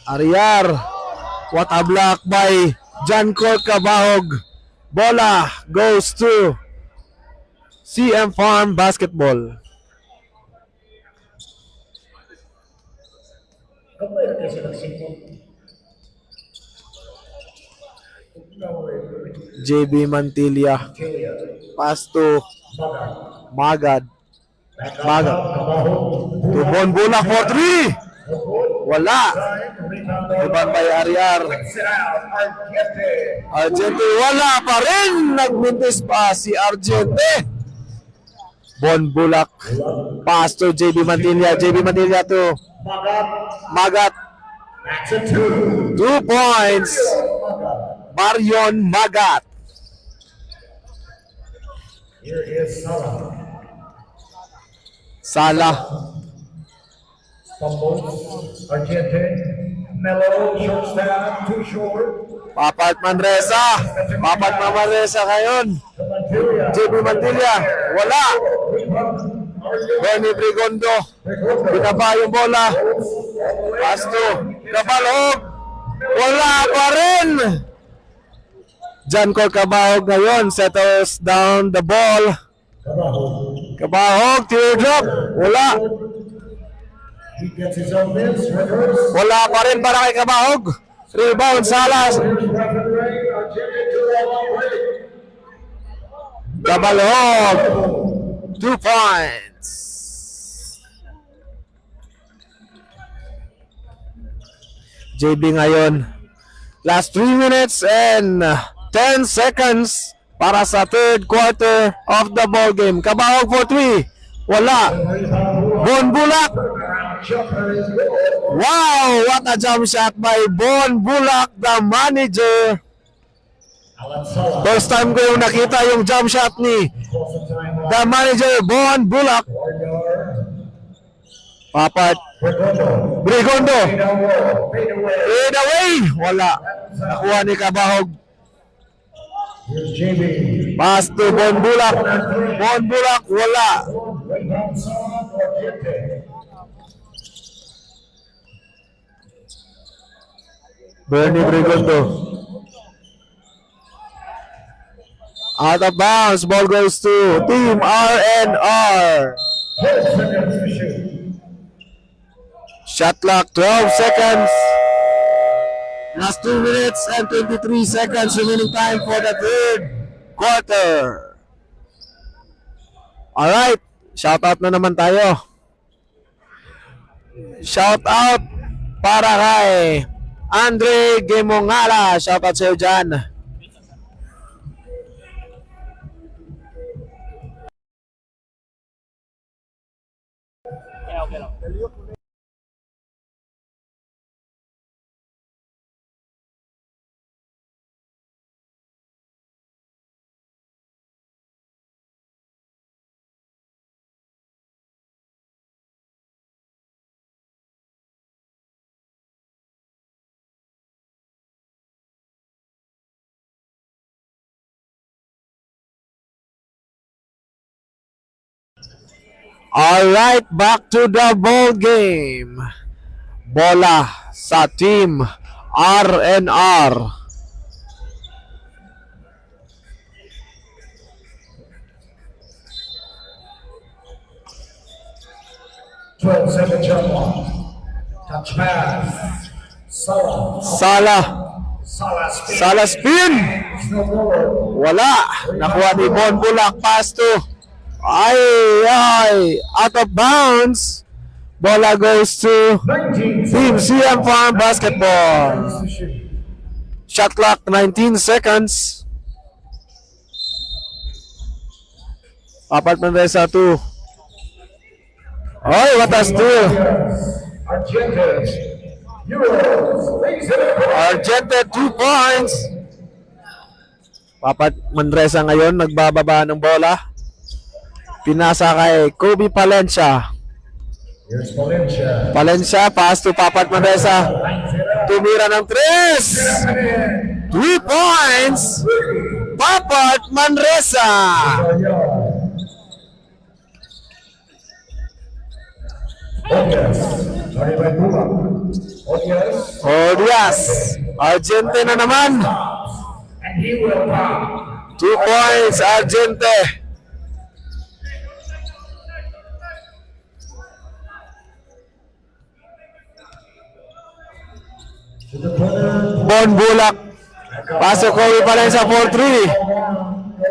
Ariar. What a block by Jan Cor Cabahog. Bola goes to CM Farm Basketball. JB Mantilla. Pass to Magad. To Bon Bulak for 3. Wala. Iban by Ariar. Argente wala pa rin. Nagmintis pa si Argente. Bon Bulak. Pass to JB Mantilla. JB Mantilla to Magat. 2 points. Marion Magat. Here is Salah. Salah. Fumbles. Argente. Melo. Short stand. Too short. Papat Manresa. Papat Manresa ngayon. JB Mantilla. Wala. Benny Brigondo. Binaba yung bola. Pasto. Cabalhog. Wala pa rin. Jan Cor Cabahog ngayon settles down the ball. Cabahog, teardrop. Wala. He gets his own miss. Reverse. Wala pa rin para kay Cabahog. Rebound, Salas. Cabahog. 2 points. JB ngayon. Last 3 minutes and 10 seconds para sa third quarter of the ball game. Kabahog for 3. Wala. Bon Bulak. Jumper is good. Wow! What a jump shot by Bon Bulak, the manager. Alan Sala. First time ko yung nakita yung jump shot ni Close time the manager, Bon Bulak. 4 yard. Papat. Redondo. Brigondo. Fade away. Fade away. Wala. Nakuha ni Kabahog. Here's JB. Pass to Bon Bulak. Bon Bulak. Wala. Rebound Sala for Kente. Bernie Brigondo. Out of bounds. Ball goes to Team RNR. 12 seconds to shoot. Shot clock, 12 seconds. Last 2 minutes and 23 seconds remaining time for the third quarter. Alright, shout out na naman tayo. Shout out para kay Andre Gemongala. Shout out sa'yo dyan. Alright, back to the ball game. Bola sa team RNR. Second jump on. Touch pass. Sala. Sala spin. No more. Wala. Nakuha ni Bon Bulak. Pass to. Ay. Out of bounds. Bola goes to 19 Team CM Farm Basketball. seconds to shoot. Shot clock 19 seconds. Apat Manresa 2. Oy, what a steal. Argente. Euros. Lays it up. Argente 2 points. Papat Manresa ngayon nagbababa ng bola. Pinasa kay Kobe Palencia. Here's Valencia. Palencia, pass to Papat Manresa. Lines it up. Tumira ng 3. 3 points. Papat Manresa. Odias. Sorry by Puma. Odias. Odias. Argente na naman. And he will pop. 2 points, Argente. To the corner. Bon Bulak. Pasok Kobe Palencia for 3.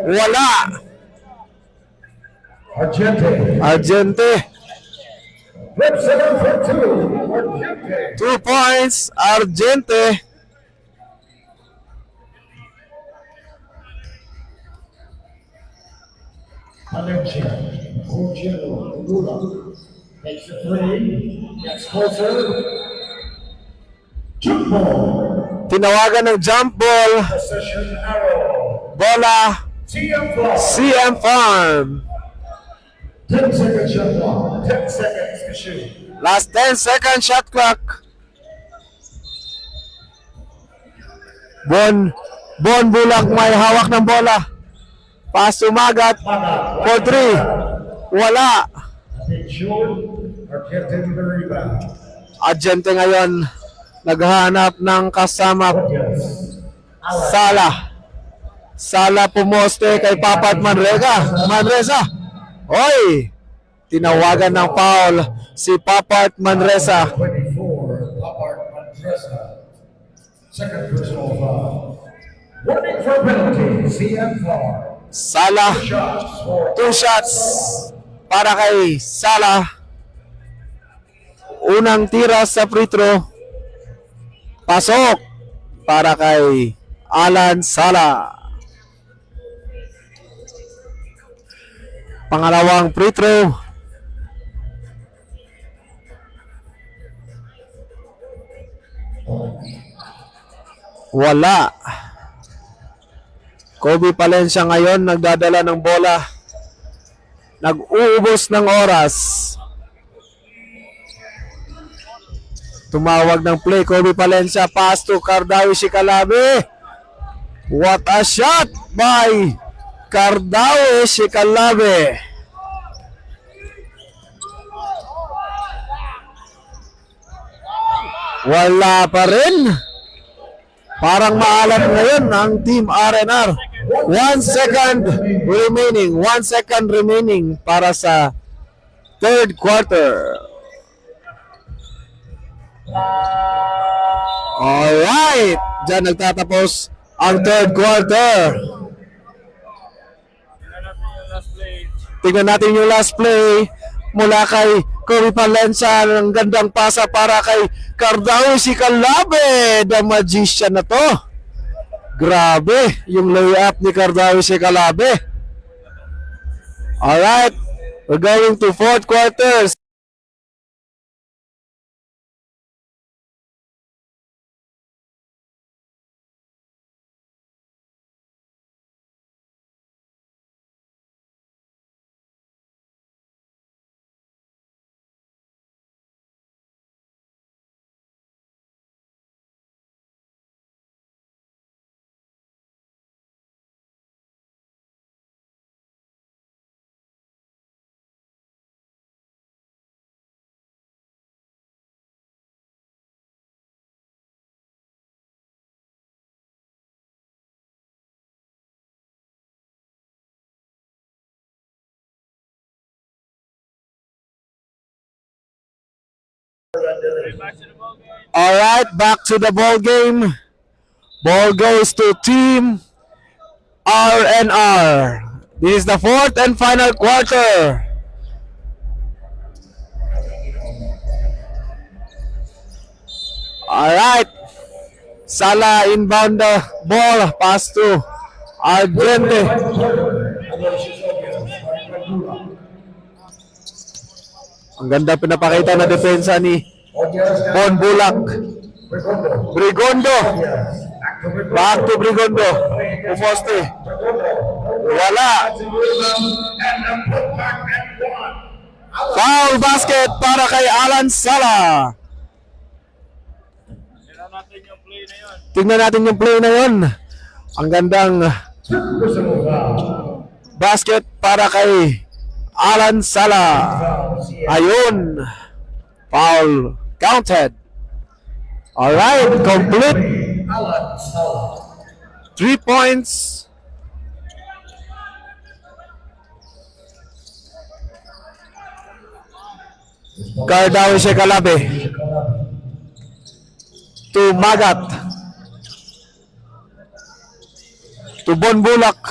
Wala. Argente. Argente. Flips it up for 2. Argente. 2 points, Argente. Valencia. Ojero. Lula. Makes the 3. Gets closer. Jump ball. Tinawagan ng jump ball. Possession arrow. Bola, TM ball. CM Farm. 10 seconds shot clock. 10 seconds to shoot. Last 10 second shot clock. Bon Bulak may hawak ng bola. Pass umagat for 3. Wala. Big short. Argente to the rebound. Argente ngayon naghahanap ng kasama. Odias. Sala pumoste kay Papat Manresa. Oy! Tinawagan ng foul si Papat Manresa. 24. Papart Manresa. Second personal foul. Warning for penalty. CM Farm. Sala, Shots for 2 shots para kay Sala. Unang tira sa free throw. Pasok para kay Alan Sala. Pangalawang free throw. Wala. Kobe Palencia ngayon nagdadala ng bola. Nag-uubos ng oras. Tumawag ng play. Kobe Palencia, pass to Cardawi Shikalabi. What a shot by Cardawi Shikalabi. Wala pa rin. Parang maalam ngayon ang Team RNR. 1 second remaining. 1 second remaining para sa third quarter. Alright. Diyan nagtatapos ang third quarter. Tingnan natin yung last play mula kay Kobe Palencia. Ang gandang pasa para kay Cardawi Shikalabi. The magician na to. Grabe yung layup ni Cardawi Shikalabi. Alright. We're going to fourth quarters. Alright, back to the ball game. Ball goes to Team RNR. This is the fourth and final quarter. Alright. Sala inbound the ball. Pass to Argente. Ang ganda pinapakita na depensa ni Bon Bulak. Brigondo. Back to Brigondo. Pumoste. Wala. Foul basket para kay Alan Sala. Tingnan natin yung play na yun. Ang gandang basket para kay Alan Sala. Ayun. Foul counted. Alright, complete. 3 points. Cardawi Shikalabi to Magat to Bon Bulak.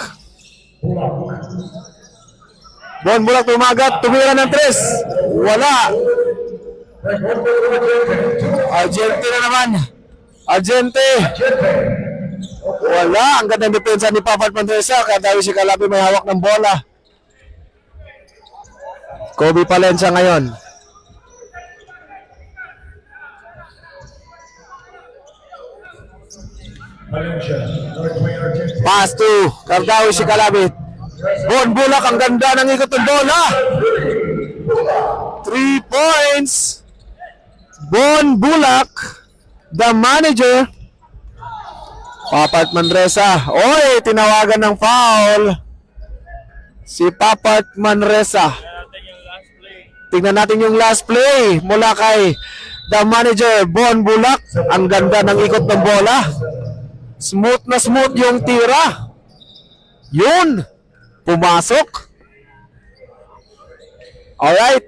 Bon Bulak to Magat, tumira ng 3. Wala. Argente na naman. Argente. Wala. Ang gandang depensa ni Papat Mandresa. Cardawi Shikalabi may hawak ng bola. Kobe Palencia ngayon. Pass to Cardawi Shikalabi. Bon Bulak, ang ganda ng ikot ng bola. 3 points. Bon Bulak, the manager. Papat Manresa. Oy, tinawagan ng foul. Si Papat Manresa. Tingnan natin yung last play mula kay the manager, Bon Bulak. Ang ganda ng ikot ng bola. Smooth na smooth yung tira. Yun. Pumasok. Alright.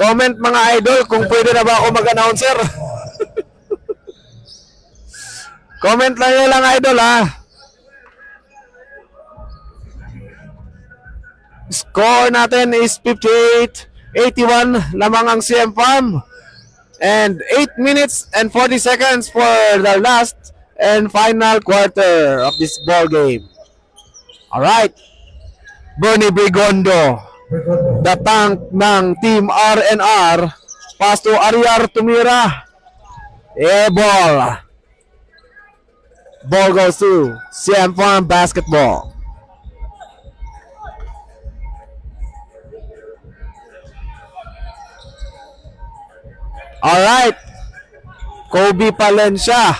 Comment mga idol kung pwede na ba ako mag-announcer. Comment lang yun lang idol ha. Score natin is 58-81 lamang ang CM Farm. And 8 minutes and 40 seconds for the last and final quarter of this ball game. All right. Bernie Brigondo, Brigondo. the tank ng Team RNR. Pass to Ariar Tumira. Ball. Ball goes to CM Farm Basketball. Alright. Kobe Palencia.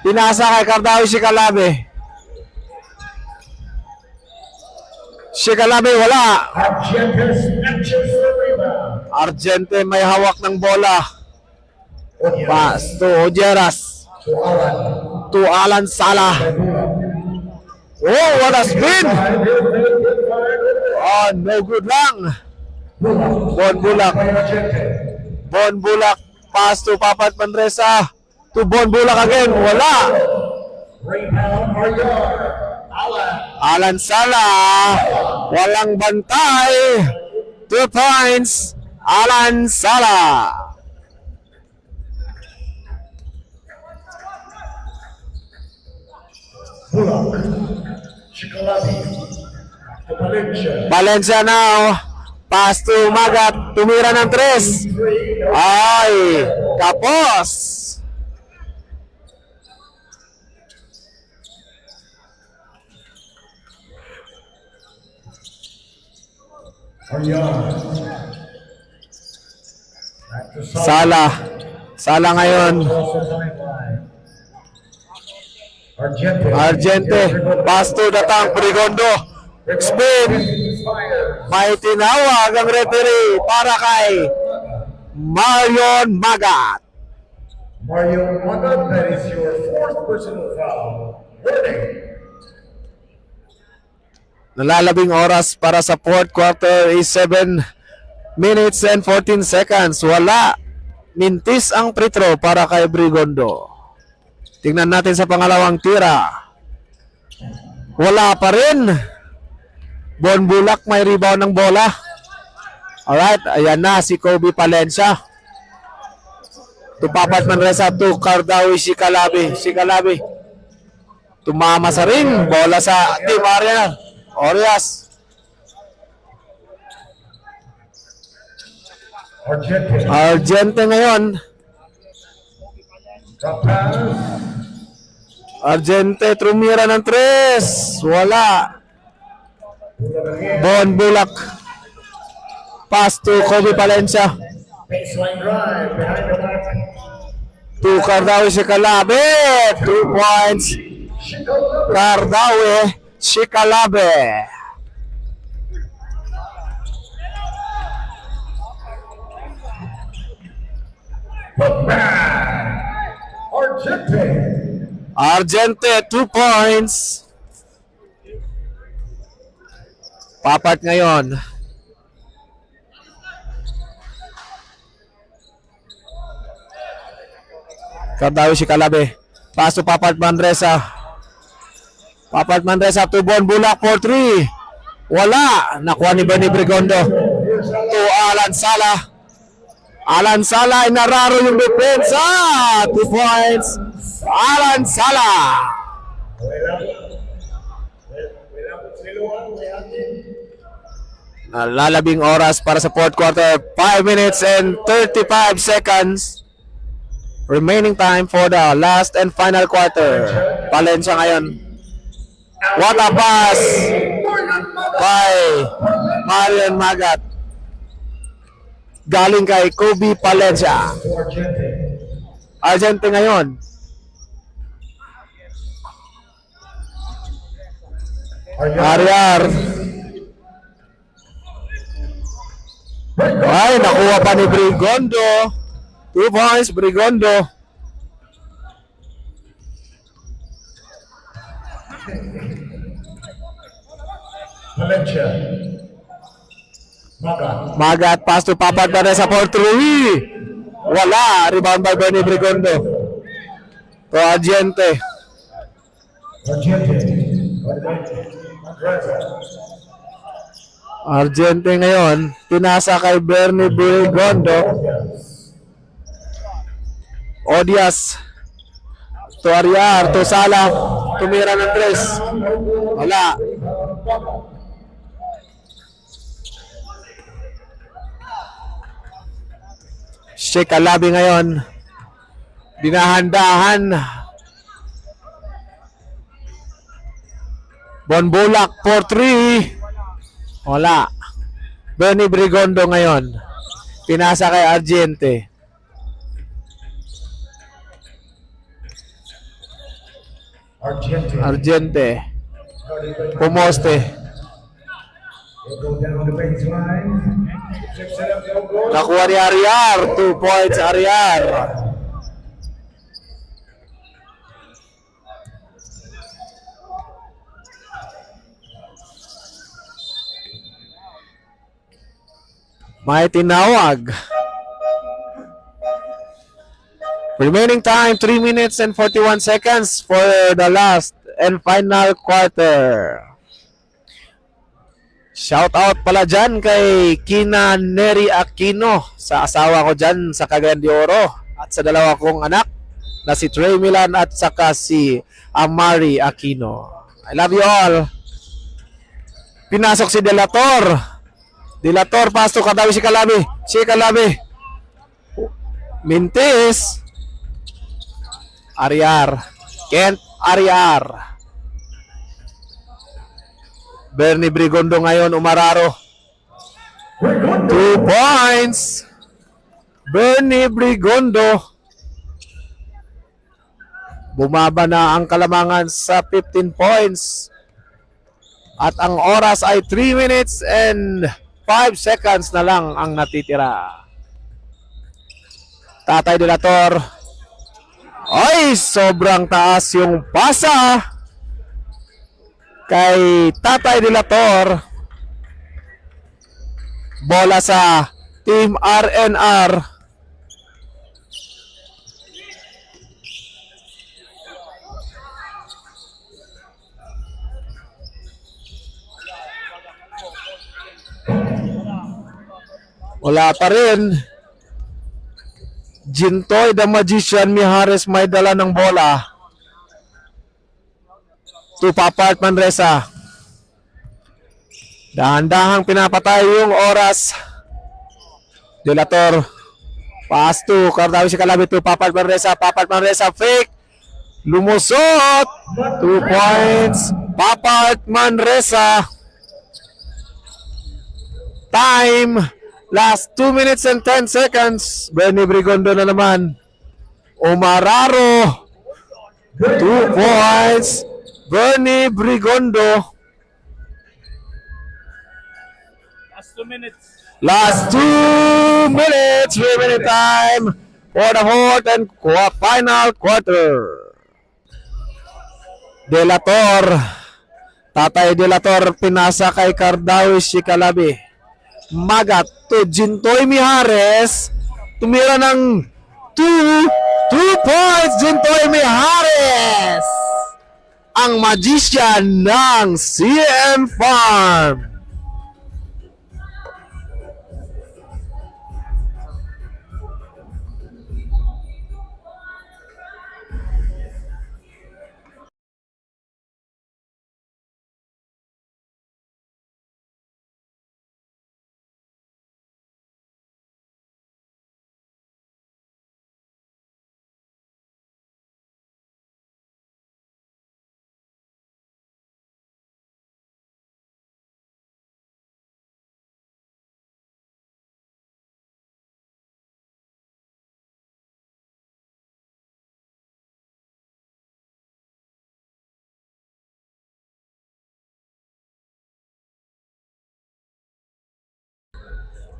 Pinasa kay Cardawi Shikalabe. Shikalabe wala. Argente snatches the rebound. Argente may hawak ng bola. Onyas Pass to Ojeras. to Alan. To Alan Salah. Oh, what a spin! Oh, no good lang. Bon Bulak. Bon Bulak. Pass to Papat Manresa. To Bon Bulak again. Wala. Rebound Ariar. Alan. Alan Salah. Walang bantay. 2 points. Alan Salah. Bulak. Shikalabi. To Valencia. Valencia now. Pass to Magat. Tumira ng 3. Ay, kapos. Ariar. Back to Salah. Salah ngayon. Across the timeline. Argente. Argente. Pass to the tank. Brigondo. Spin. Fire. May tinawag ang referee para kay Marion Magat. Mario Magat, that is your 4th personal foul. Warning. Nalalabing oras para sa fourth quarter is 7 minutes and 14 seconds. Wala. Mintis ang free throw para kay Brigondo. Tingnan natin sa pangalawang tira. Wala pa rin. Bon Bulak may rebound ng bola. Alright, ayan na si Kobe Palencia. Tupapat Manresa to Cardawi Shikalabi. Tumama sa ring. Bola sa Team Ariana. Orias. Argente. Argente ngayon. The pass. Argente trumira ng 3. Wala. Bulak again. Bon Bulak. Pass to Kobe Palencia. Baseline drive behind the back. To Cardawi Shikalabi. 2 points. Shikalabi. Cardawi Shikalabi. Put back. Argente. Argente 2 points. Papat ngayon. Cardawi Shikalabi. Pass to Papat Manresa. Papat Manresa to Bon Bulak for 3. Wala. Nakuha ni Bernie Brigondo. To Alan Salah. Alan Salah, inararo yung depensa. 2 points. Alan Salah. Lalabing oras para sa fourth quarter. 5 minutes and 35 seconds. Remaining time for the last and final quarter. Palencia ngayon. What a pass by Marion Magat. Galing kay Kobe Palencia. Argente. Argente ngayon. Ariar. Ay, nakuha pa ni Brigondo. 2 points, Brigondo. Valencia. Magat. Magat pass to Papat Manresa for 3. Wala. Rebound by Bernie Brigondo. To Argente. Argente. Manresa. Argente ngayon, pinasa kay Bernie Brigondo. Odias to Ariar, to Sala, tumira ng 3. Wala. Sheikh Alabi ngayon. Dinahandahan. Bonbulak 4-3. Wala. Bernie Brigondo ngayon. Pinasa kay Argente. Argente. Pumoste. Nakuha ni Ariar. 2 points Ariar. May tinawag. Remaining time 3 minutes and 41 seconds for the last and final quarter. Shout out pala dyan kay Kina Neri Aquino, sa asawa ko dyan sa Cagayan de Oro, at sa dalawa kong anak na si Trey Milan at saka si Amari Aquino. I love you all. Pinasok si Delator. Delator, pasto Kadawi si Kalabi. Si Kalabi. Mintis. Ariar. Kent Ariar. Bernie Brigondo ngayon, umararo. 2 points. Bernie Brigondo. Bumaba na ang Kalamangan sa 15 points. At ang oras ay 3 minutes and 5 seconds na lang ang natitira. Tatay Delator. Ay, sobrang taas yung pasa kay Tatay Delator. Bola sa Team RNR. Wala pa rin. Jintoy the Magician Mijares may dala ng bola. To Papart Manresa. Dahan-dahang pinapatay yung oras. Delator. Pass to Cardawi si Kalabi to Papart Manresa. Papart Manresa fake. Lumusot. 2 points. Papart Manresa. Time. Last 2 minutes and 10 seconds. Bernie Brigondo na naman. Umararo. 2 points. Bernie Brigondo. Last 2 minutes. Last 2 minutes. 3-minute time for the fourth and final quarter. Delator. Tatay Delator pinasa kay Cardawi si Kalabi. Magat to Jintoy Mijares. Tumira ng 2 points. Jintoy Mijares, ang magician ng CM Farm.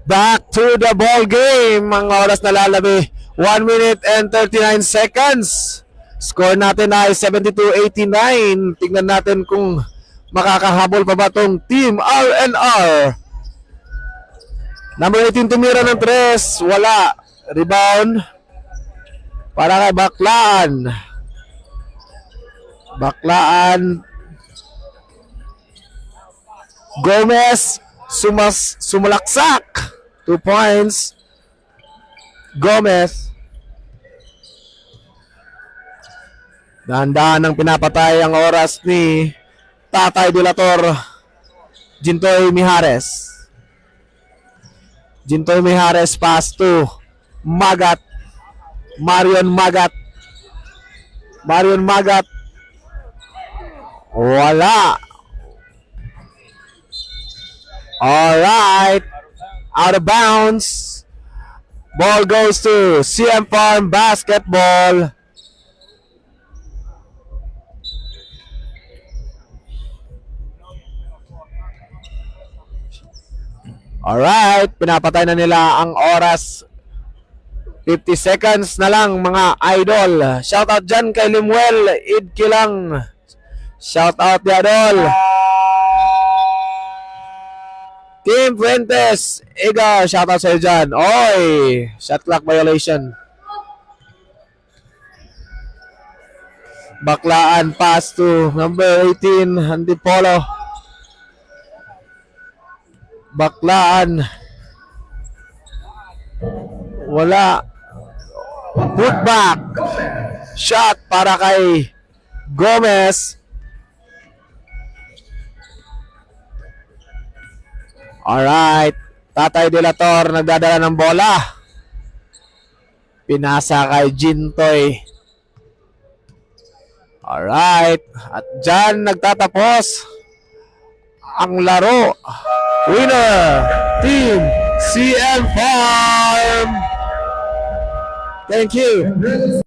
Back to the ball game. Ang oras na lalabi, 1 minute and 39 seconds. Score natin ay 72-89. Tingnan natin kung makakahabol pa ba tong Team RNR. Number 18 tumira ng 3. Wala. Rebound para kay Baklaan. Baklaan. Gomez. Sumalaksak. 2 points. Gomez. Dahan-dahan ang pinapatay ang oras ni Tatay Dilator. Jintoy Mijares. Jintoy Mijares pass to Magat. Marion Magat. Wala. Alright. Out of bounds. Ball goes to CM Farm Basketball. Alright, pinapatay na nila ang oras. 50 seconds na lang mga idol. Shoutout dyan kay Limuel Idkilang. Shoutout di idol. Team Fuentes, Iga, shoutout sa'yo dyan. Oy, shot clock violation. Baklaan pass to number 18, Antipolo. Baklaan. Wala. Putback. Shot para kay Gomez. Alright. Tatay Dilator nagdadala ng bola. Pinasa kay Jintoy. Alright. At dyan nagtatapos ang laro. Winner, Team CM Farm. Thank you.